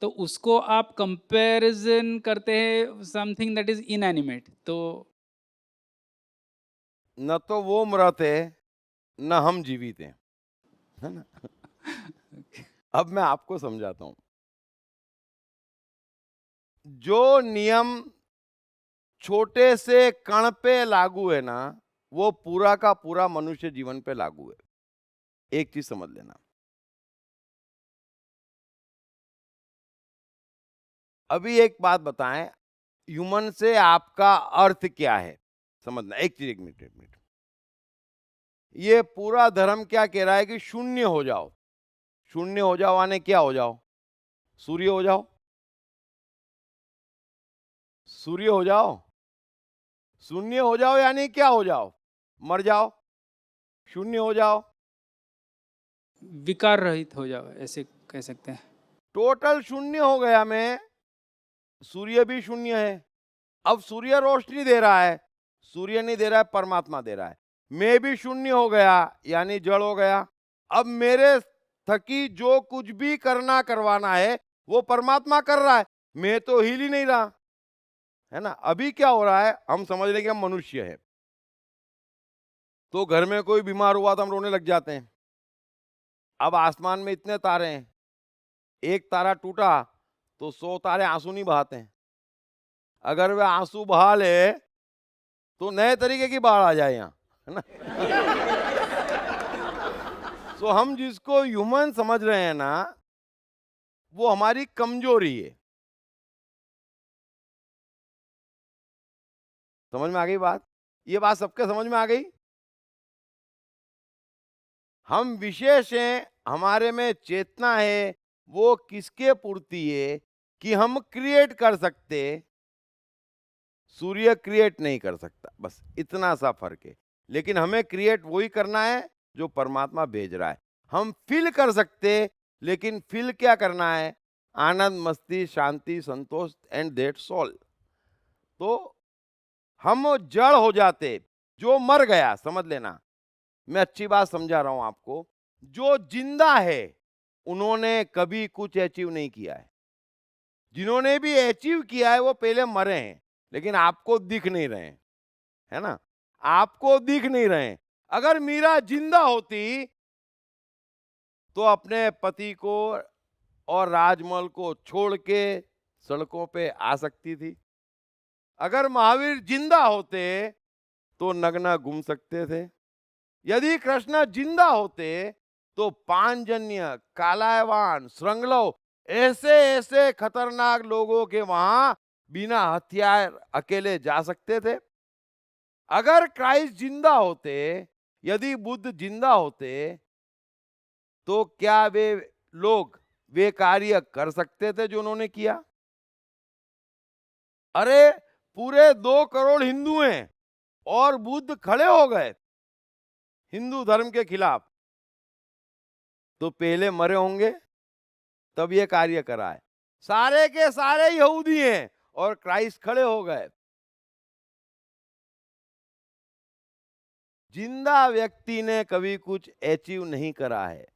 तो उसको आप कंपैरिजन करते हैं समथिंग दैट इज इनएनिमेट। तो न तो वो मृत है, न हम जीवित हैं, है ना? अब मैं आपको समझाता हूं। जो नियम छोटे से कण पे लागू है ना, वो पूरा का पूरा मनुष्य जीवन पे लागू है। एक चीज समझ लेना। अभी एक बात बताएं, ह्यूमन से आपका अर्थ क्या है? समझना। एक चीज, एक मिनट, एक मिनट। ये पूरा धर्म क्या कह रहा है कि शून्य हो जाओ। शून्य हो जाओ यानी क्या हो जाओ? सूर्य हो जाओ। सूर्य हो जाओ। शून्य हो जाओ यानी क्या हो जाओ? मर जाओ। शून्य हो जाओ, विकार रहित हो जाओ, ऐसे कह सकते हैं। टोटल शून्य हो गया मैं। सूर्य भी शून्य है। अब सूर्य रोशनी दे रहा है, सूर्य नहीं दे रहा है, परमात्मा दे रहा है। मैं भी शून्य हो गया यानी जड़ हो गया। अब मेरे थकी जो कुछ भी करना करवाना है वो परमात्मा कर रहा है, मैं तो हिल ही नहीं रहा, है ना? अभी क्या हो रहा है, हम समझ रहे कि हम मनुष्य है, तो घर में कोई बीमार हुआ तो हम रोने लग जाते हैं। अब आसमान में इतने तारे हैं, एक तारा टूटा तो 100 तारे आंसू नहीं बहाते हैं। अगर वे आंसू बहा ले तो नए तरीके की बाढ़ आ जाए यहाँ, है ना? तो हम जिसको ह्यूमन समझ रहे हैं ना, वो हमारी कमजोरी है। समझ में आ गई बात? ये बात सबके समझ में आ गई? हम विशेष हैं, हमारे में चेतना है, वो किसके पूर्ति है कि हम क्रिएट कर सकते, सूर्य क्रिएट नहीं कर सकता। बस इतना सा फर्क है। लेकिन हमें क्रिएट वही करना है जो परमात्मा भेज रहा है। हम फील कर सकते, लेकिन फील क्या करना है? आनंद, मस्ती, शांति, संतोष एंड दैट्स ऑल। तो हम जड़ हो जाते, जो मर गया, समझ लेना, मैं अच्छी बात समझा रहा हूं आपको। जो जिंदा है उन्होंने कभी कुछ अचीव नहीं किया है। जिन्होंने भी अचीव किया है वो पहले मरे हैं, लेकिन आपको दिख नहीं रहे हैं, है ना? आपको दिख नहीं रहे हैं। अगर मीरा जिंदा होती तो अपने पति को और राजमहल को छोड़ के सड़कों पे आ सकती थी। अगर महावीर जिंदा होते तो नग्न घूम सकते थे। यदि कृष्ण जिंदा होते तो पांजन्य, कालायवान, श्रृंगलव, ऐसे ऐसे खतरनाक लोगों के वहां बिना हथियार अकेले जा सकते थे। अगर क्राइस्ट जिंदा होते, यदि बुद्ध जिंदा होते, तो क्या वे लोग वे कार्य कर सकते थे जो उन्होंने किया? अरे पूरे 2 करोड़ हिंदू हैं और बुद्ध खड़े हो गए हिंदू धर्म के खिलाफ, तो पहले मरे होंगे तब ये कार्य करा है। सारे के सारे यहूदी हैं और क्राइस्ट खड़े हो गए। जिंदा व्यक्ति ने कभी कुछ अचीव नहीं करा है।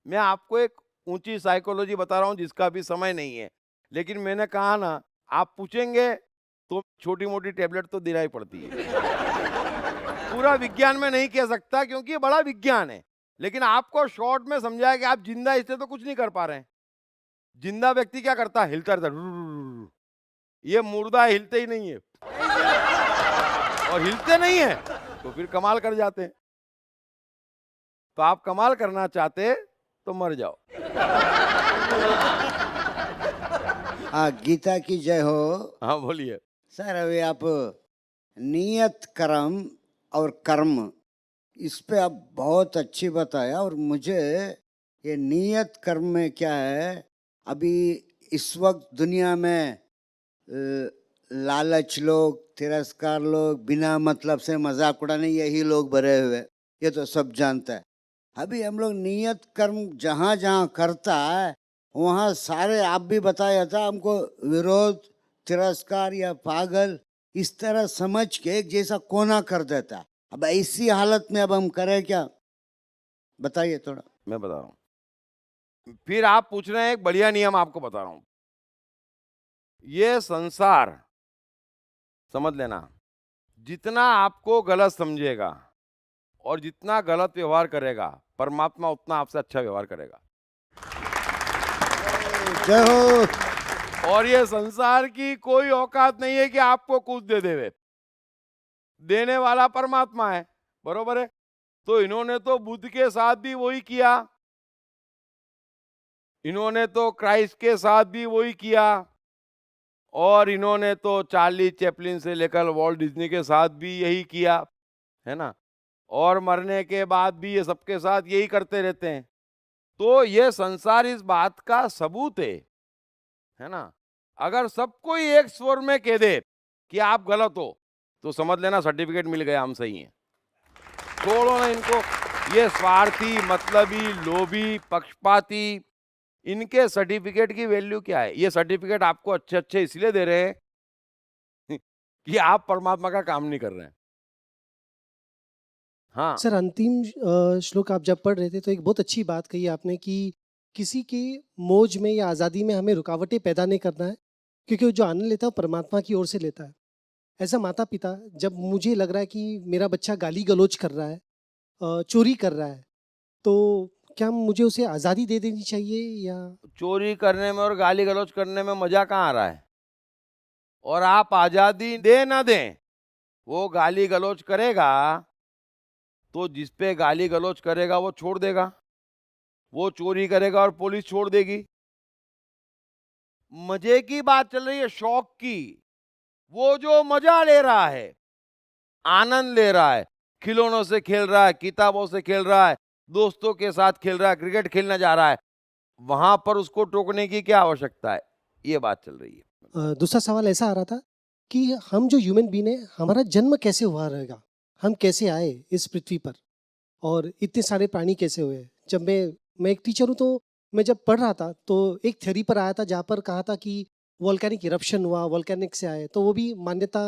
मैं आपको एक ऊंची साइकोलॉजी बता रहा हूं जिसका भी समय नहीं है, लेकिन मैंने कहा ना, आप पूछेंगे तो छोटी मोटी टैबलेट तो देना ही पड़ती है। पूरा विज्ञान में नहीं कह सकता क्योंकि ये बड़ा विज्ञान है, लेकिन आपको शॉर्ट में समझाया कि आप जिंदा इससे तो कुछ नहीं कर पा रहे हैं। जिंदा व्यक्ति क्या करता है? हिलता रहता है। ये मुर्दा हिलते ही नहीं है, और हिलते नहीं है तो फिर कमाल कर जाते हैं। तो आप कमाल करना चाहते तो मर जाओ। हाँ, गीता की जय हो। हाँ बोलिए। सर अभी आप नियत कर्म और कर्म इस पे आप बहुत अच्छी बताया, और मुझे ये नियत कर्म में क्या है, अभी इस वक्त दुनिया में लालच लोग, तिरस्कार लोग, बिना मतलब से मजाक उड़ाने यही लोग भरे हुए, ये तो सब जानता है। अभी हम लोग नियत कर्म जहाँ जहाँ करता है वहाँ सारे, आप भी बताया था हमको, विरोध, तिरस्कार या पागल इस तरह समझ के एक जैसा कोना कर देता है। अब ऐसी हालत में अब हम करें क्या, बताइए थोड़ा। मैं बता रहा हूं, फिर आप पूछ रहे हैं, एक बढ़िया नियम आपको बता रहा हूं। ये संसार, समझ लेना, जितना आपको गलत समझेगा और जितना गलत व्यवहार करेगा, परमात्मा उतना आपसे अच्छा व्यवहार करेगा। जय हो। और ये संसार की कोई औकात नहीं है कि आपको कुछ दे देवे, देने वाला परमात्मा है, बरोबर है। तो इन्होंने तो बुद्ध के साथ भी वही किया, इन्होंने तो क्राइस्ट के साथ भी वही किया, और इन्होंने तो चार्ली चैपलिन से लेकर वॉल्ट डिज्नी के साथ भी यही किया, है ना। और मरने के बाद भी ये सबके साथ यही करते रहते हैं। तो ये संसार इस बात का सबूत है ना। अगर सबको ही एक स्वर में कह दे कि आप गलत हो, तो समझ लेना सर्टिफिकेट मिल गया, हम सही हैं। छोड़ो ना इनको, ये स्वार्थी, मतलबी, लोभी, पक्षपाती, इनके सर्टिफिकेट की वैल्यू क्या है। ये सर्टिफिकेट आपको अच्छे अच्छे इसलिए दे रहे हैं कि आप परमात्मा का काम नहीं कर रहे हैं। हाँ सर अंतिम श्लोक आप जब पढ़ रहे थे तो एक बहुत अच्छी बात कही आपने कि किसी की मौज में या आज़ादी में हमें रुकावटें पैदा नहीं करना है, क्योंकि वो जो आनंद लेता है वो परमात्मा की ओर से लेता है। ऐसा माता पिता, जब मुझे लग रहा है कि मेरा बच्चा गाली गलौज कर रहा है, चोरी कर रहा है, तो क्या मुझे उसे आज़ादी दे देनी चाहिए या? चोरी करने में और गाली गलौज करने में मजा कहाँ आ रहा है। और आप आजादी दे ना दें, वो गाली गलौज करेगा तो जिस पे गाली गलौज करेगा वो छोड़ देगा, वो चोरी करेगा और पुलिस छोड़ देगी। मजे की बात चल रही है, शौक की। वो जो मजा ले रहा है, आनंद ले रहा है, खिलौनों से खेल रहा है, किताबों से खेल रहा है, दोस्तों के साथ खेल रहा है, क्रिकेट खेलने जा रहा है, वहां पर उसको टोकने की क्या आवश्यकता है। ये बात चल रही है। दूसरा सवाल ऐसा आ रहा था कि हम जो ह्यूमन बीन है, हमारा जन्म कैसे हुआ रहेगा, हम कैसे आए इस पृथ्वी पर, और इतने सारे प्राणी कैसे हुए। जब मैं एक टीचर हूँ, तो मैं जब पढ़ रहा था तो एक थ्योरी पर आया था जहाँ पर कहा था कि वोल्केनिक इरप्शन हुआ, वोल्केनिक से आए, तो वो भी मान्यता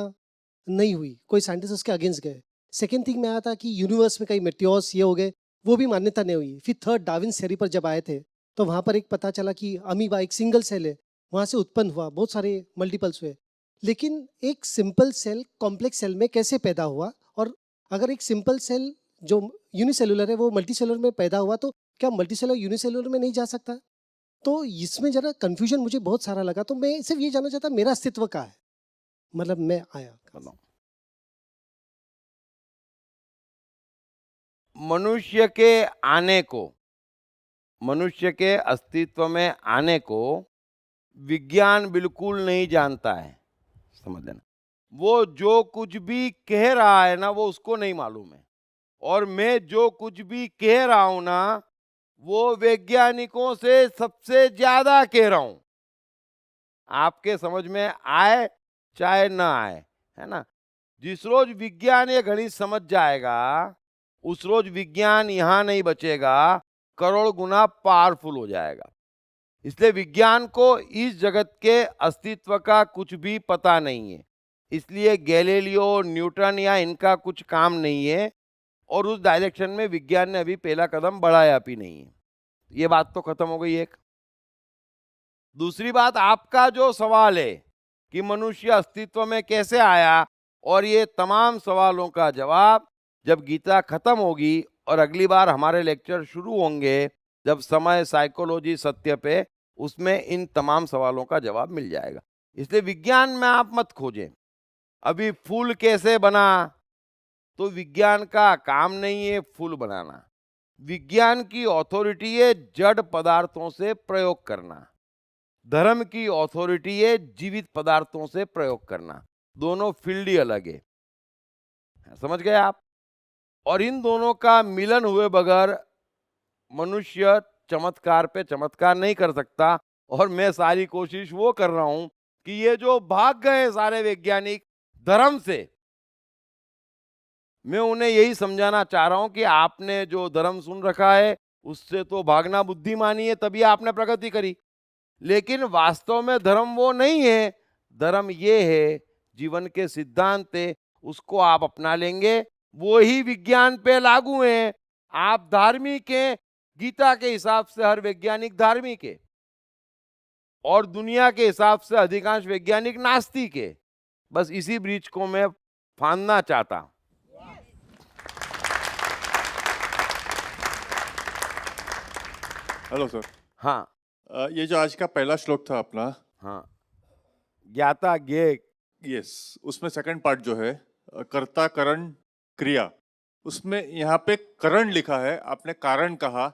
नहीं हुई, कोई साइंटिस्ट उसके अगेंस्ट गए। सेकेंड थिंग में आया था कि यूनिवर्स में कई मेटियोर्स ये हो गए, वो भी मान्यता नहीं हुई। फिर थर्ड डार्विन थ्योरी पर जब आए थे तो वहाँ पर एक पता चला कि अमीबा एक सिंगल सेल है, वहाँ से उत्पन्न हुआ, बहुत सारे मल्टीपल्स हुए। लेकिन एक सिंपल सेल कॉम्प्लेक्स सेल में कैसे पैदा हुआ, और अगर एक सिंपल सेल जो यूनिसेलुलर है वो मल्टीसेलुलर में पैदा हुआ, तो क्या मल्टीसेलुलर यूनिसेलुलर में नहीं जा सकता। तो इसमें जरा कंफ्यूजन मुझे बहुत सारा लगा। तो मैं सिर्फ ये जानना चाहता, मेरा अस्तित्व कहाँ है, मतलब मैं आया। मनुष्य के आने को, मनुष्य के अस्तित्व में आने को विज्ञान बिल्कुल नहीं जानता है, समझ लेना। वो जो कुछ भी कह रहा है ना, वो उसको नहीं मालूम है। और मैं जो कुछ भी कह रहा हूं ना, वो वैज्ञानिकों से सबसे ज्यादा कह रहा हूं। आपके समझ में आए चाहे ना आए, है ना। जिस रोज विज्ञान ये गणित समझ जाएगा, उस रोज विज्ञान यहां नहीं बचेगा, करोड़ गुना पावरफुल हो जाएगा। इसलिए विज्ञान को इस जगत के अस्तित्व का कुछ भी पता नहीं है। इसलिए गैलीलियो, न्यूटन या इनका कुछ काम नहीं है, और उस डायरेक्शन में विज्ञान ने अभी पहला कदम बढ़ाया भी नहीं है। ये बात तो खत्म हो गई एक। दूसरी बात, आपका जो सवाल है कि मनुष्य अस्तित्व में कैसे आया, और ये तमाम सवालों का जवाब जब गीता खत्म होगी और अगली बार हमारे लेक्चर शुरू होंगे, जब समय साइकोलॉजी सत्य पे, उसमें इन तमाम सवालों का जवाब मिल जाएगा। इसलिए विज्ञान में आप मत खोजें। अभी फूल कैसे बना, तो विज्ञान का काम नहीं है फूल बनाना। विज्ञान की अथॉरिटी है जड़ पदार्थों से प्रयोग करना। धर्म की अथॉरिटी है जीवित पदार्थों से प्रयोग करना। दोनों फील्ड ही अलग है। समझ गए आप? और इन दोनों का मिलन हुए बगैर मनुष्य चमत्कार पे चमत्कार नहीं कर सकता। और मैं सारी कोशिश वो कर रहा हूं कि ये जो भाग गए सारे वैज्ञानिक धर्म से, मैं उन्हें यही समझाना चाह रहा हूं कि आपने जो धर्म सुन रखा है उससे तो भागना बुद्धिमानी है, तभी आपने प्रगति करी। लेकिन वास्तव में धर्म वो नहीं है। धर्म ये है, जीवन के सिद्धांत है, उसको आप अपना लेंगे, वो ही विज्ञान पे लागू है। आप धार्मिक हैं, गीता के हिसाब से हर वैज्ञानिक धार्मिक है, और दुनिया के हिसाब से अधिकांश वैज्ञानिक नास्तिक है। बस इसी ब्रिज को मैं फांदना चाहता हूं। Hello sir. हाँ ये जो आज का पहला श्लोक था अपना, हाँ, ज्ञाता ज्ञेय, यस, उसमें सेकंड पार्ट जो है कर्ता करण क्रिया, उसमें यहाँ पे करण लिखा है, आपने कारण कहा,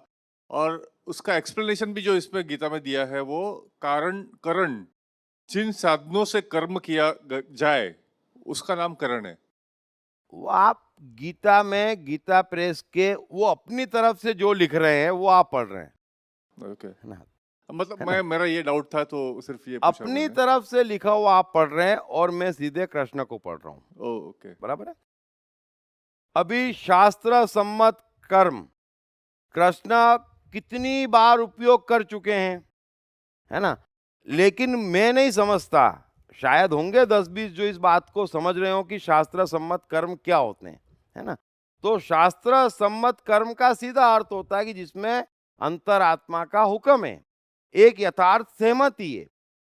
और उसका एक्सप्लेनेशन भी जो इसमें गीता में दिया है वो कारण करण, जिन साधनों से कर्म किया जाए उसका नाम करण है। वो आप गीता में, गीता प्रेस के वो अपनी तरफ से जो लिख रहे हैं वो आप पढ़ रहे हैं। ओके, है ना? मतलब है ना? मेरा ये डाउट था तो सिर्फ ये पूछा अपनी मैंने। तरफ से लिखा हुआ आप पढ़ रहे हैं और मैं सीधे कृष्ण को पढ़ रहा हूं। ओके, बराबर है? अभी शास्त्र सम्मत कर्म कृष्ण कितनी बार उपयोग कर चुके हैं, है ना? लेकिन मैं नहीं समझता, शायद होंगे 10-20 जो इस बात को समझ रहे हो कि शास्त्र सम्मत कर्म क्या होते हैं, है ना? तो शास्त्र सम्मत कर्म का सीधा अर्थ होता है कि जिसमें अंतरात्मा का हुक्म है, एक यथार्थ सहमति है।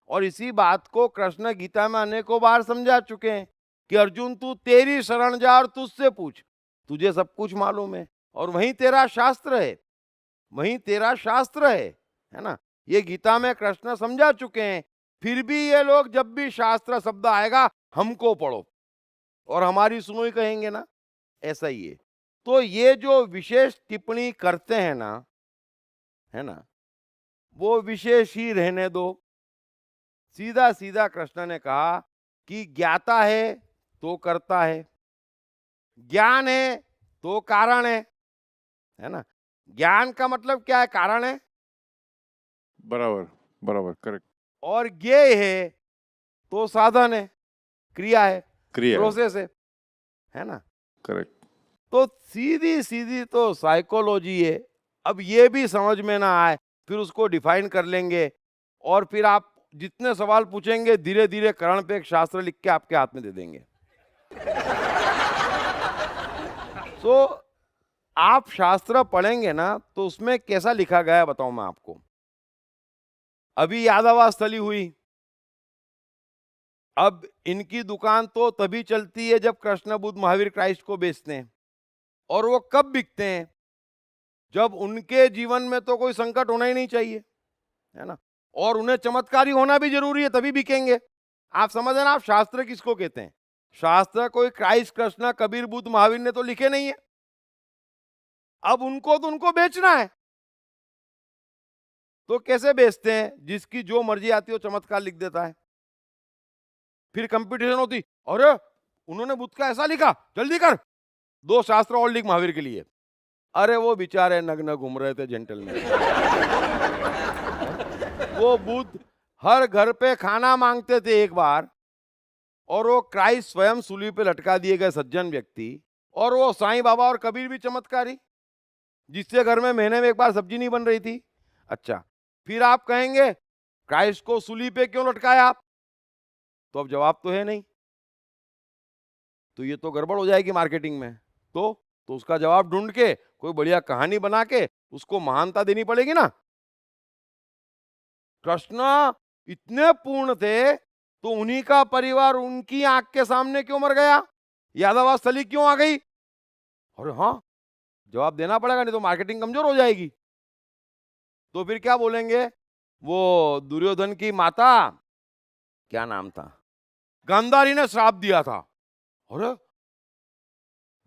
और इसी बात को कृष्ण गीता में अनेकों बार समझा चुके हैं कि अर्जुन तू तेरी शरण जा और तुझसे पूछ, तुझे सब कुछ मालूम है और वहीं तेरा शास्त्र है, वहीं तेरा शास्त्र है ना? ये गीता में कृष्ण समझा चुके हैं। फिर भी ये लोग जब भी शास्त्र शब्द आएगा हमको पढ़ो और हमारी सुनो ही कहेंगे ना, ऐसा ही है। तो ये जो विशेष टिप्पणी करते हैं ना, है ना, वो विशेष ही रहने दो। सीधा सीधा कृष्ण ने कहा कि ज्ञाता है तो करता है, ज्ञान है तो कारण है ना? ज्ञान का मतलब क्या है? कारण है। बराबर बराबर, करेक्ट। और ज्ञेय है तो साधन है, क्रिया है, क्रिया, प्रोसेस है ना? करेक्ट। तो सीधी सीधी तो साइकोलॉजी है। अब ये भी समझ में ना आए फिर उसको डिफाइन कर लेंगे, और फिर आप जितने सवाल पूछेंगे धीरे धीरे करण पे एक शास्त्र लिख के आपके हाथ में दे देंगे। तो आप शास्त्र पढ़ेंगे ना तो उसमें कैसा लिखा गया है बताऊं मैं आपको। अभी यादवा स्थली हुई, अब इनकी दुकान तो तभी चलती है जब कृष्ण बुद्ध महावीर क्राइस्ट को बेचते हैं, और वो कब बिकते हैं? जब उनके जीवन में तो कोई संकट होना ही नहीं चाहिए, है ना? और उन्हें चमत्कारी होना भी जरूरी है, तभी बिकेंगे। आप समझ रहे ना? आप शास्त्र किसको कहते हैं? शास्त्र कोई क्राइस्ट, कृष्ण, कबीर, बुद्ध, महावीर ने तो लिखे नहीं है। अब उनको तो उनको बेचना है, तो कैसे बेचते हैं? जिसकी जो मर्जी आती हो चमत्कार लिख देता है। फिर कंपटीशन होती, अरे उन्होंने बुद्ध का ऐसा लिखा, जल्दी कर 2 शास्त्र और लिख महावीर के लिए। अरे वो बेचारे नग्न घूम रहे थे जेंटल में। वो बुद्ध हर घर पे खाना मांगते थे एक बार, और वो क्राइस्ट स्वयं सूली पे लटका दिए गए सज्जन व्यक्ति, और वो साईं बाबा और कबीर भी चमत्कारी, जिससे घर में महीने में एक बार सब्जी नहीं बन रही थी। अच्छा, फिर आप कहेंगे क्राइस्ट को सूली पे क्यों लटकाया आप? तो अब जवाब तो है नहीं, तो ये तो गड़बड़ हो जाएगी मार्केटिंग में। तो उसका जवाब ढूंढ के कोई बढ़िया कहानी बना के उसको महानता देनी पड़ेगी ना। कृष्ण इतने पूर्ण थे तो उन्हीं का परिवार उनकी आंख के सामने क्यों मर गया? यादवा स्थली क्यों आ गई? अरे हाँ, जवाब देना पड़ेगा, नहीं तो मार्केटिंग कमजोर हो जाएगी। तो फिर क्या बोलेंगे? वो दुर्योधन की माता, क्या नाम था, गांधारी ने श्राप दिया था। अरे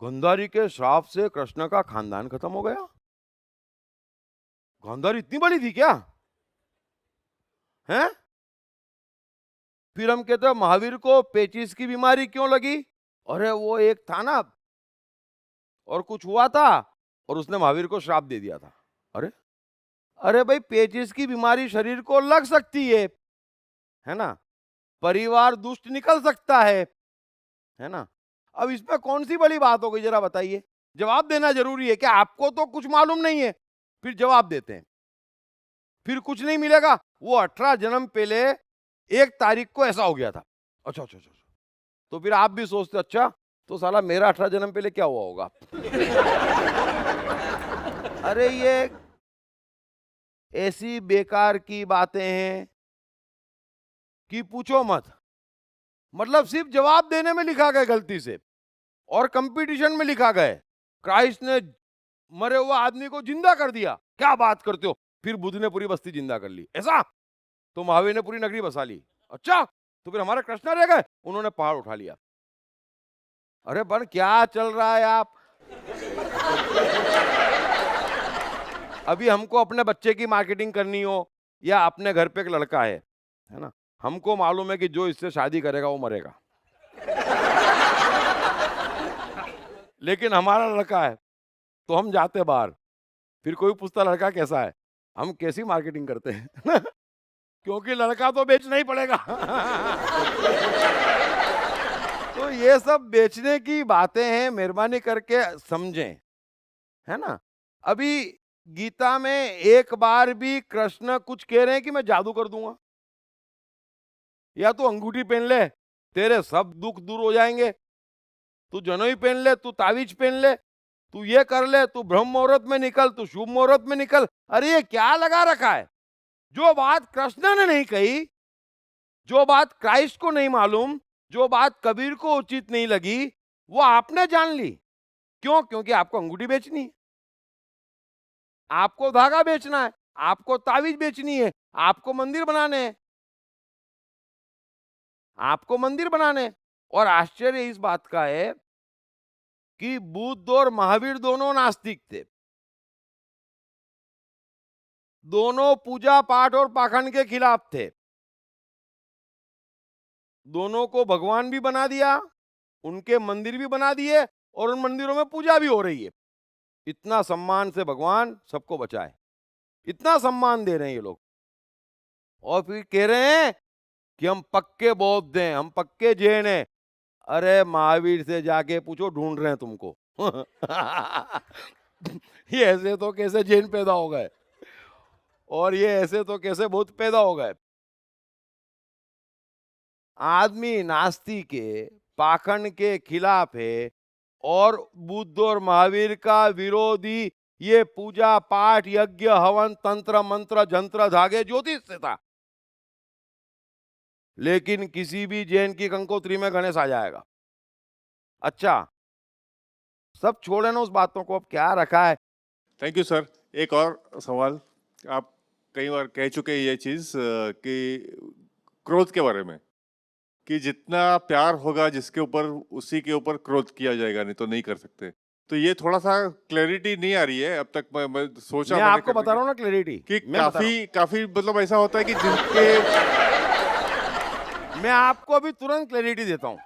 गांधारी के श्राप से कृष्ण का खानदान खत्म हो गया? गांधारी इतनी बड़ी थी क्या? हैं? फिर हम कहते हैं महावीर को पेचिस की बीमारी क्यों लगी? अरे वो एक था ना, और कुछ हुआ था और उसने महावीर को श्राप दे दिया था। अरे अरे भाई, पेचिस की बीमारी शरीर को लग सकती है ना, परिवार दुष्ट निकल सकता है ना। अब इसमें कौन सी बड़ी बात हो गई, जरा बताइए। जवाब देना जरूरी है कि आपको तो कुछ मालूम नहीं है, फिर जवाब देते हैं। फिर कुछ नहीं मिलेगा, वो 18 जन्म पहले 1 तारीख को ऐसा हो गया था। अच्छा अच्छा अच्छा, तो फिर आप भी सोचते अच्छा तो साला मेरा 18 जन्म पहले क्या हुआ होगा। अरे ये ऐसी बेकार की बातें हैं कि पूछो मत। मतलब सिर्फ जवाब देने में लिखा गया गलती से, और कंपटीशन में लिखा गया क्राइस्ट ने मरे हुए आदमी को जिंदा कर दिया। क्या बात करते हो, फिर बुद्ध ने पूरी बस्ती जिंदा कर ली, ऐसा? तो महावीर ने पूरी नगरी बसा ली। अच्छा, तो फिर हमारे कृष्णा रह गए, उन्होंने पहाड़ उठा लिया। अरे पर क्या चल रहा है आप? अभी हमको अपने बच्चे की मार्केटिंग करनी हो, या अपने घर पे एक लड़का है ना, हमको मालूम है कि जो इससे शादी करेगा वो मरेगा। लेकिन हमारा लड़का है तो हम जाते बाहर, फिर कोई पूछता लड़का कैसा है, हम कैसी मार्केटिंग करते हैं। क्योंकि लड़का तो बेचना ही पड़ेगा। तो ये सब बेचने की बातें हैं, मेहरबानी करके समझें, है ना। अभी गीता में एक बार भी कृष्ण कुछ कह रहे हैं कि मैं जादू कर दूंगा, या तू अंगूठी पहन ले तेरे सब दुख दूर हो जाएंगे, तू जनोई पहन ले, तू तावीज पहन ले, तू ये कर ले, तू ब्रह्म मुहूर्त में निकल, तू शुभ मुहूर्त में निकल। अरे ये क्या लगा रखा है? जो बात कृष्ण ने नहीं कही, जो बात क्राइस्ट को नहीं मालूम, जो बात कबीर को उचित नहीं लगी, वो आपने जान ली। क्यों? क्योंकि आपको अंगूठी बेचनी है, आपको धागा बेचना है, आपको तावीज बेचनी है, आपको मंदिर बनाने हैं, आपको मंदिर बनाने हैं। और आश्चर्य इस बात का है कि बुद्ध और महावीर दोनों नास्तिक थे, दोनों पूजा पाठ और पाखंड के खिलाफ थे, दोनों को भगवान भी बना दिया, उनके मंदिर भी बना दिए, और उन मंदिरों में पूजा भी हो रही है। इतना सम्मान से भगवान सबको बचाए, इतना सम्मान दे रहे हैं ये लोग, और फिर कह रहे हैं कि हम पक्के बौद्ध हैं, हम पक्के जैन हैं। अरे महावीर से जाके पूछो, ढूंढ रहे हैं तुमको। ये ऐसे तो कैसे जैन पैदा हो गए, और ये ऐसे तो कैसे बौद्ध पैदा हो गए। आदमी नास्तिक के पाखंड के खिलाफ है, और बुद्ध और महावीर का विरोधी ये पूजा पाठ यज्ञ हवन तंत्र मंत्र जंत्र धागे ज्योतिष से था। लेकिन किसी भी जैन की कंकोत्री में गणेश आ जाएगा। अच्छा, सब छोड़े ना उस बातों को, अब क्या रखा है। Thank you sir. एक और सवाल, आप कई बार कह चुके हैं ये चीज कि क्रोध के बारे में, कि जितना प्यार होगा जिसके ऊपर उसी के ऊपर क्रोध किया जाएगा, नहीं तो नहीं कर सकते। तो ये थोड़ा सा क्लैरिटी नहीं आ रही है अब तक। मैं सोचा, मैं आपको बता रहा हूँ ना क्लैरिटी, कि काफी मतलब ऐसा होता है कि जिनके मैं आपको अभी तुरंत क्लैरिटी देता हूं।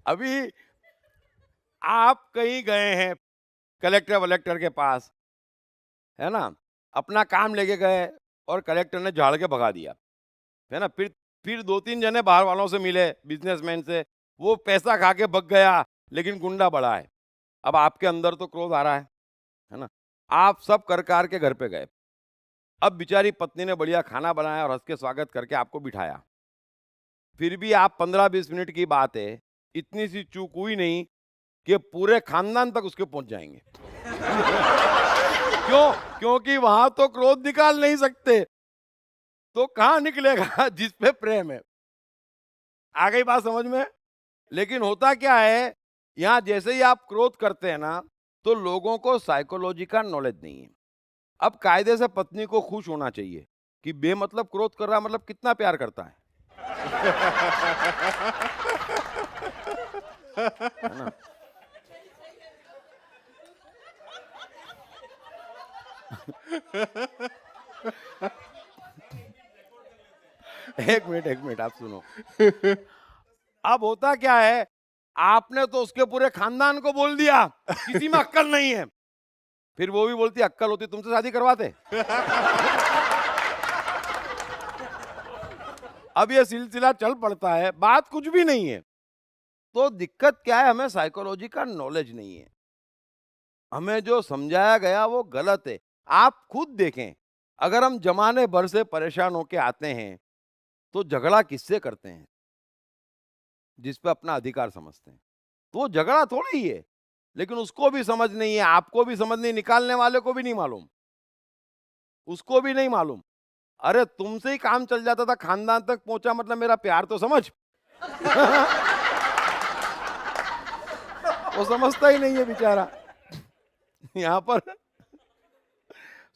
अभी आप कहीं गए हैं कलेक्टर वलेक्टर के पास, है ना, अपना काम लेके गए और कलेक्टर ने झाड़ के भगा दिया, है ना। फिर 2-3 जने बाहर वालों से मिले, बिजनेसमैन से, वो पैसा खा के भग गया, लेकिन गुंडा बड़ा है। अब आपके अंदर तो क्रोध आ रहा है ना। आप सब कर के घर पे गए। अब बेचारी पत्नी ने बढ़िया खाना बनाया और हंस के स्वागत करके आपको बिठाया। फिर भी आप 15-20 मिनट की बात है, इतनी सी चूक हुई नहीं कि पूरे खानदान तक उसके पहुंच जाएंगे। क्यों? क्योंकि वहां तो क्रोध निकाल नहीं सकते, तो कहां निकलेगा जिस पे प्रेम है। आ गई बात समझ में? लेकिन होता क्या है, यहां जैसे ही आप क्रोध करते हैं ना, तो लोगों को साइकोलॉजी का नॉलेज नहीं है। अब कायदे से पत्नी को खुश होना चाहिए कि बेमतलब क्रोध कर रहा है, मतलब कितना प्यार करता है। है ना। एक मिनट आप सुनो। अब होता क्या है, आपने तो उसके पूरे खानदान को बोल दिया किसी में अक्कल नहीं है, फिर वो भी बोलती अक्कल होती तुमसे शादी करवाते। अब ये सिलसिला चल पड़ता है, बात कुछ भी नहीं है। तो दिक्कत क्या है, हमें साइकोलॉजी का नॉलेज नहीं है, हमें जो समझाया गया वो गलत है। आप खुद देखें, अगर हम जमाने भर से परेशान होके आते हैं तो झगड़ा किससे करते हैं? जिस पे अपना अधिकार समझते हैं। तो वो झगड़ा थोड़ा ही है, लेकिन उसको भी समझ नहीं है, आपको भी समझ नहीं, निकालने वाले को भी नहीं मालूम, उसको भी नहीं मालूम। अरे तुमसे ही काम चल जाता था, खानदान तक पहुंचा, मतलब मेरा प्यार तो समझ। वो समझता ही नहीं है बेचारा। यहाँ पर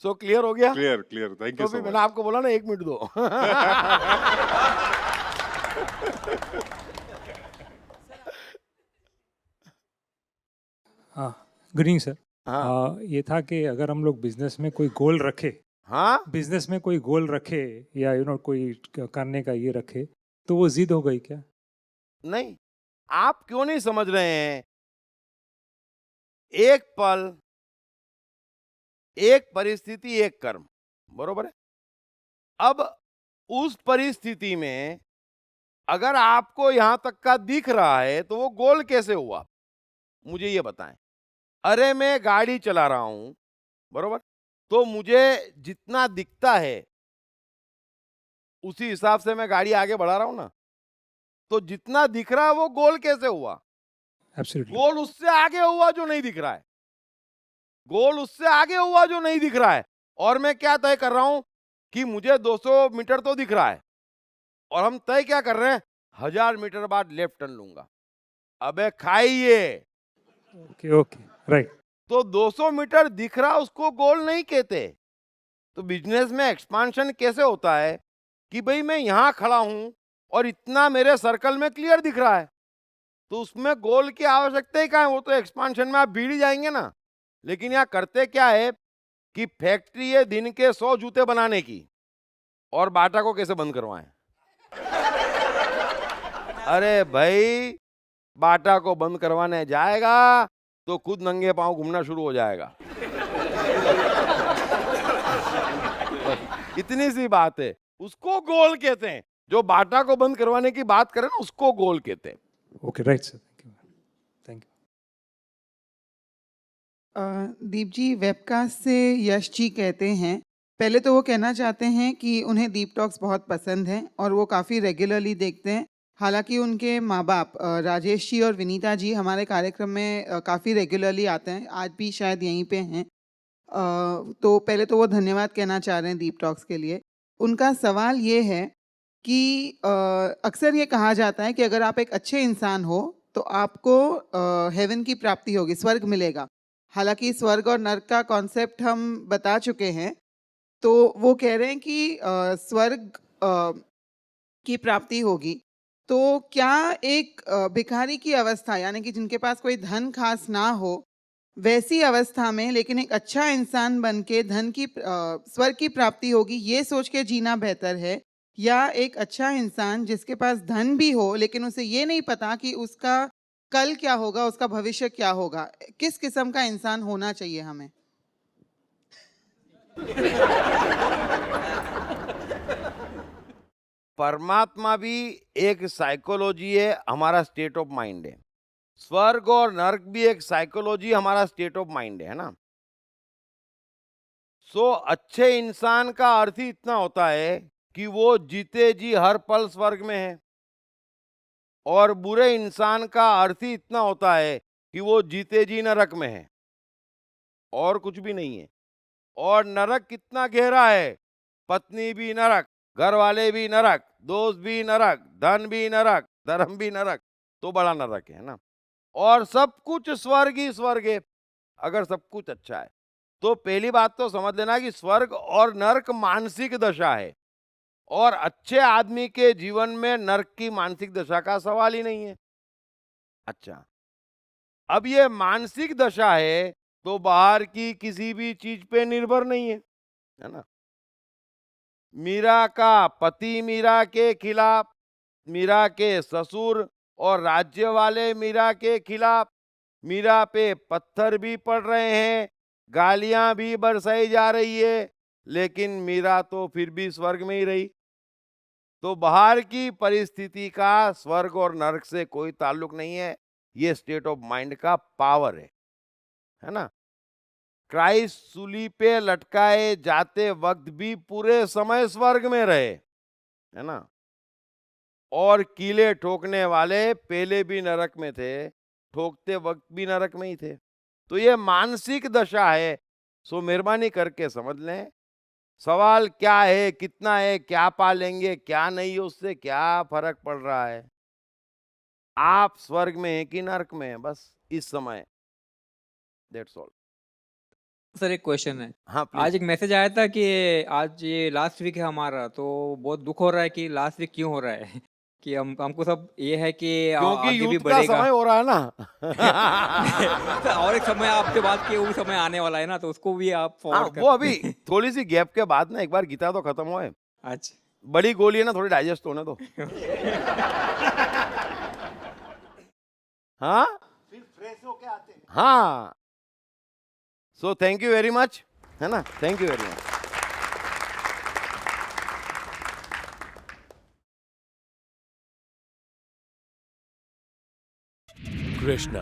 सो क्लियर हो गया? क्लियर क्लियर, थैंक यू तो सो भी मच। मैंने आपको बोला ना 1 मिनट दो। हाँ, गुड इवनिंग सर। हाँ ये था कि अगर हम लोग बिजनेस में कोई गोल रखे, हाँ, बिजनेस में कोई गोल रखे या कोई करने का ये रखे, तो वो जिद हो गई क्या? नहीं, आप क्यों नहीं समझ रहे हैं? एक पल, एक परिस्थिति, एक कर्म, बरोबर है। अब उस परिस्थिति में अगर आपको यहां तक का दिख रहा है तो वो गोल कैसे हुआ, मुझे ये बताएं। अरे मैं गाड़ी चला रहा हूं, बरोबर, तो मुझे जितना दिखता है उसी हिसाब से मैं गाड़ी आगे बढ़ा रहा हूं ना, तो जितना दिख रहा है वो गोल कैसे हुआ? एब्सोल्युटली। गोल उससे आगे हुआ जो नहीं दिख रहा है, गोल उससे आगे हुआ जो नहीं दिख रहा है। और मैं क्या तय कर रहा हूं कि मुझे 200 मीटर तो दिख रहा है, और हम तय क्या कर रहे हैं, 1000 मीटर बाद लेफ्ट टर्न लूंगा। अबे खाइए। Okay okay, right. तो 200 मीटर दिख रहा उसको गोल नहीं कहते। तो बिजनेस में एक्सपांशन कैसे होता है कि भाई मैं यहां खड़ा हूं और इतना मेरे सर्कल में क्लियर दिख रहा है, तो उसमें गोल की आवश्यकता ही कहाँ है? वो तो एक्सपांशन में आप भीड़ ही जाएंगे ना। लेकिन यहाँ करते क्या है कि फैक्ट्री है दिन के 100 जूते बनाने की, और बाटा को कैसे बंद करवाएं? अरे भाई, बाटा को बंद करवाने जाएगा तो खुद नंगे पांव घूमना शुरू हो जाएगा। इतनी सी बात है, उसको गोल कहते हैं। जो बाटा को बंद करवाने की बात करें ना, उसको गोल कहते हैं। Okay, right sir, thank you. Deep ji, webcast से यश जी कहते हैं, पहले तो वो कहना चाहते हैं कि उन्हें दीप टॉक्स बहुत पसंद हैं और वो काफ़ी रेगुलरली देखते हैं। हालांकि उनके माँ बाप राजेश जी और विनीता जी हमारे कार्यक्रम में काफ़ी रेगुलरली आते हैं, आज भी शायद यहीं पे हैं। तो पहले तो वो धन्यवाद कहना चाह रहे हैं दीप टॉक्स के लिए। उनका सवाल ये है कि अक्सर ये कहा जाता है कि अगर आप एक अच्छे इंसान हो तो आपको हेवन की प्राप्ति होगी, स्वर्ग मिलेगा। हालांकि स्वर्ग और नर्क का कॉन्सेप्ट हम बता चुके हैं, तो वो कह रहे हैं कि स्वर्ग की प्राप्ति होगी। तो क्या एक भिखारी की अवस्था, यानी कि जिनके पास कोई धन खास ना हो, वैसी अवस्था में लेकिन एक अच्छा इंसान बन के धन की स्वर्ग की प्राप्ति होगी, ये सोच के जीना बेहतर है, या एक अच्छा इंसान जिसके पास धन भी हो लेकिन उसे ये नहीं पता कि उसका कल क्या होगा, उसका भविष्य क्या होगा, किस किस्म का इंसान होना चाहिए हमें? परमात्मा भी एक साइकोलॉजी है, हमारा स्टेट ऑफ माइंड है। स्वर्ग और नर्क भी एक साइकोलॉजी, हमारा स्टेट ऑफ माइंड है ना। सो अच्छे इंसान का अर्थ ही इतना होता है कि वो जीते जी हर पल स्वर्ग में है, और बुरे इंसान का अर्थ ही इतना होता है कि वो जीते जी नरक में है, और कुछ भी नहीं है। और नरक कितना गहरा है, पत्नी भी नरक, घर वाले भी नरक, दोस्त भी नरक, धन भी नरक, धर्म भी नरक, तो बड़ा नरक है ना। और सब कुछ स्वर्ग ही स्वर्ग है अगर सब कुछ अच्छा है। तो पहली बात तो समझ लेना कि स्वर्ग और नरक मानसिक दशा है, और अच्छे आदमी के जीवन में नरक की मानसिक दशा का सवाल ही नहीं है। अच्छा, अब ये मानसिक दशा है तो बाहर की किसी भी चीज पे निर्भर नहीं है ना। मीरा का पति मीरा के खिलाफ, मीरा के ससुर और राज्य वाले मीरा के खिलाफ, मीरा पे पत्थर भी पड़ रहे हैं, गालियां भी बरसाई जा रही है, लेकिन मीरा तो फिर भी स्वर्ग में ही रही। तो बाहर की परिस्थिति का स्वर्ग और नरक से कोई ताल्लुक नहीं है, ये स्टेट ऑफ माइंड का पावर है ना। क्राइस्ट सूली पे लटकाए जाते वक्त भी पूरे समय स्वर्ग में रहे, है ना। और कीले ठोकने वाले पहले भी नरक में थे, ठोकते वक्त भी नरक में ही थे। तो ये मानसिक दशा है, सो मेहरबानी करके समझ लें। सवाल क्या है, कितना है, क्या पालेंगे क्या नहीं, उससे क्या फर्क पड़ रहा है। आप स्वर्ग में हैं कि नरक में हैं, बस इस समय। That's all. सर एक क्वेश्चन है। हाँ आज प्लीज। एक मैसेज आया था कि आज ये लास्ट वीक है हमारा, तो बहुत दुख हो रहा है कि लास्ट वीक क्यों हो रहा है कि हमको सब ये है कि क्योंकि आगे भी यूथ का बढ़ेगा। समय हो रहा है ना। सर, और एक समय आपसे बात किए, वो भी समय आने वाला है ना, तो उसको भी आप हाँ, फॉरवर्ड वो कर अभी थोड़ी सी गैप के बाद ना एक बार गीता तो खत्म होए, अच्छा बड़ी गोली है ना, थोड़ी डाइजेस्ट होने दो। हाँ फिर फ्रेश होके आते हैं। हाँ, so thank you very much, है ना, thank you very much. Krishna.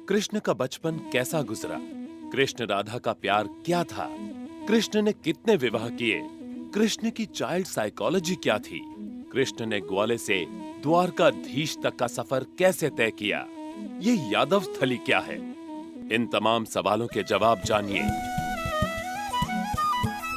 Krishna का बचपन कैसा गुजरा? कृष्ण राधा का प्यार क्या था? कृष्ण ने कितने विवाह किए? कृष्ण की चाइल्ड साइकोलॉजी क्या थी? कृष्ण ने ग्वाले से द्वारकाधीश तक का सफर कैसे तय किया? ये यादव स्थली क्या है? इन तमाम सवालों के जवाब जानिए।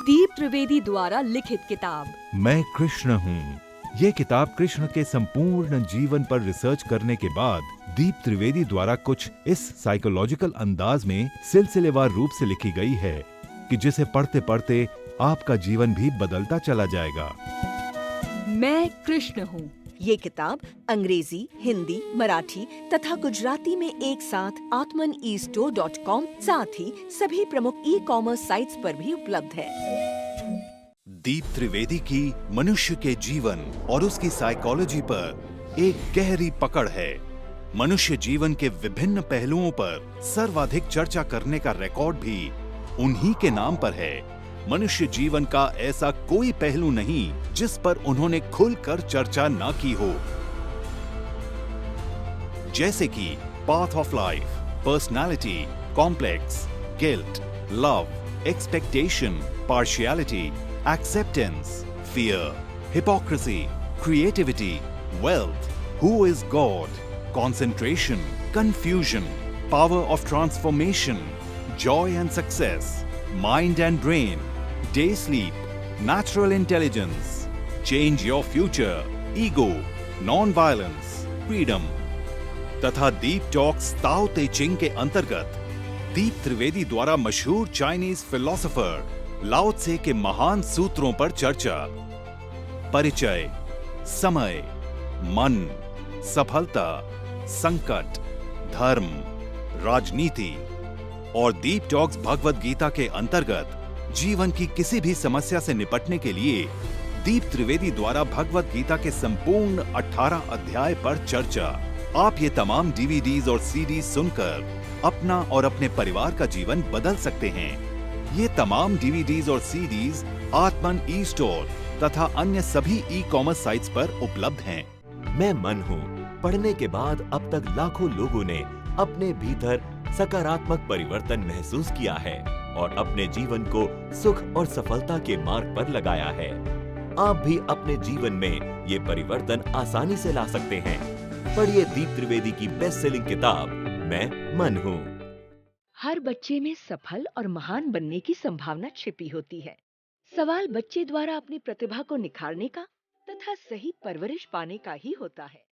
दीप त्रिवेदी द्वारा लिखित किताब मैं कृष्ण हूँ। ये किताब कृष्ण के संपूर्ण जीवन पर रिसर्च करने के बाद दीप त्रिवेदी द्वारा कुछ इस साइकोलॉजिकल अंदाज में सिलसिलेवार रूप से लिखी गई है कि जिसे पढ़ते पढ़ते आपका जीवन भी बदलता चला जाएगा। मैं कृष्ण हूँ। ये किताब अंग्रेजी, हिंदी, मराठी तथा गुजराती में एक साथ atmanestore.com साथ ही सभी प्रमुख ई-कॉमर्स साइट्स पर भी उपलब्ध है। दीप त्रिवेदी की मनुष्य के जीवन और उसकी साइकोलॉजी पर एक गहरी पकड़ है। मनुष्य जीवन के विभिन्न पहलुओं पर सर्वाधिक चर्चा करने का रिकॉर्ड भी उन्हीं के नाम पर है। मनुष्य जीवन का ऐसा कोई पहलू नहीं जिस पर उन्होंने खुलकर चर्चा ना की हो, जैसे कि path of life, personality, complex, guilt, love, expectation, partiality, acceptance, fear, hypocrisy, creativity, wealth, who is God, concentration, confusion, power of transformation, joy and success, mind and brain, day sleep, natural intelligence, change your future, ego, non-violence, freedom, तथा दीप talks ताओ ते चिंग के अंतर्गत दीप त्रिवेदी द्वारा मशहूर Chinese philosopher लाओ त्से के महान सूत्रों पर चर्चा, परिचय, समय, मन, सफलता, संकट, धर्म, राजनीति और दीप टॉक्स भगवद गीता के अंतर्गत जीवन की किसी भी समस्या से निपटने के लिए दीप त्रिवेदी द्वारा भगवद गीता के संपूर्ण 18 अध्याय पर चर्चा। आप ये तमाम डीवीडीज और सीडीज सुनकर अपना और अपने परिवार का जीवन बदल सकते हैं। ये तमाम डीवीडीज और सीडीज आत्मन ई स्टोर तथा अन्य सभी ई कॉमर्स साइट्स पर उपलब्ध हैं। मैं मन हूँ पढ़ने के बाद अब तक लाखों लोगों ने अपने भीतर सकारात्मक परिवर्तन महसूस किया है और अपने जीवन को सुख और सफलता के मार्ग पर लगाया है। आप भी अपने जीवन में ये परिवर्तन आसानी से ला सकते हैं। पढ़िए दीप त्रिवेदी की बेस्ट सेलिंग किताब मैं मन हूँ। हर बच्चे में सफल और महान बनने की संभावना छिपी होती है। सवाल बच्चे द्वारा अपनी प्रतिभा को निखारने का तथा सही परवरिश पाने का ही होता है।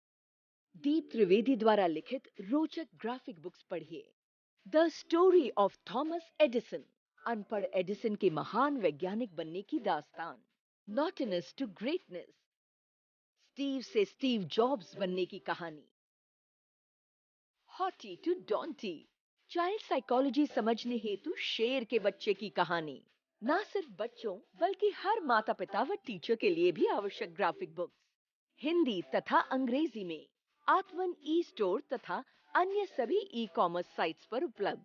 दीप त्रिवेदी द्वारा लिखित रोचक ग्राफिक बुक्स पढ़िए। The story of Thomas Edison, अनपढ़ एडिसन के महान वैज्ञानिक बनने की दास्तान। नॉटिनेस टू ग्रेटनेस, स्टीव से स्टीव जॉब्स बनने की कहानी। हॉटी टू डॉन्टी, चाइल्ड साइकोलॉजी समझने हेतु शेर के बच्चे की कहानी। ना सिर्फ बच्चों बल्कि हर माता पिता व टीचर के लिए भी आवश्यक ग्राफिक बुक्स हिंदी तथा अंग्रेजी में आत्मन ई स्टोर तथा अन्य सभी ई कॉमर्स साइट्स पर उपलब्ध।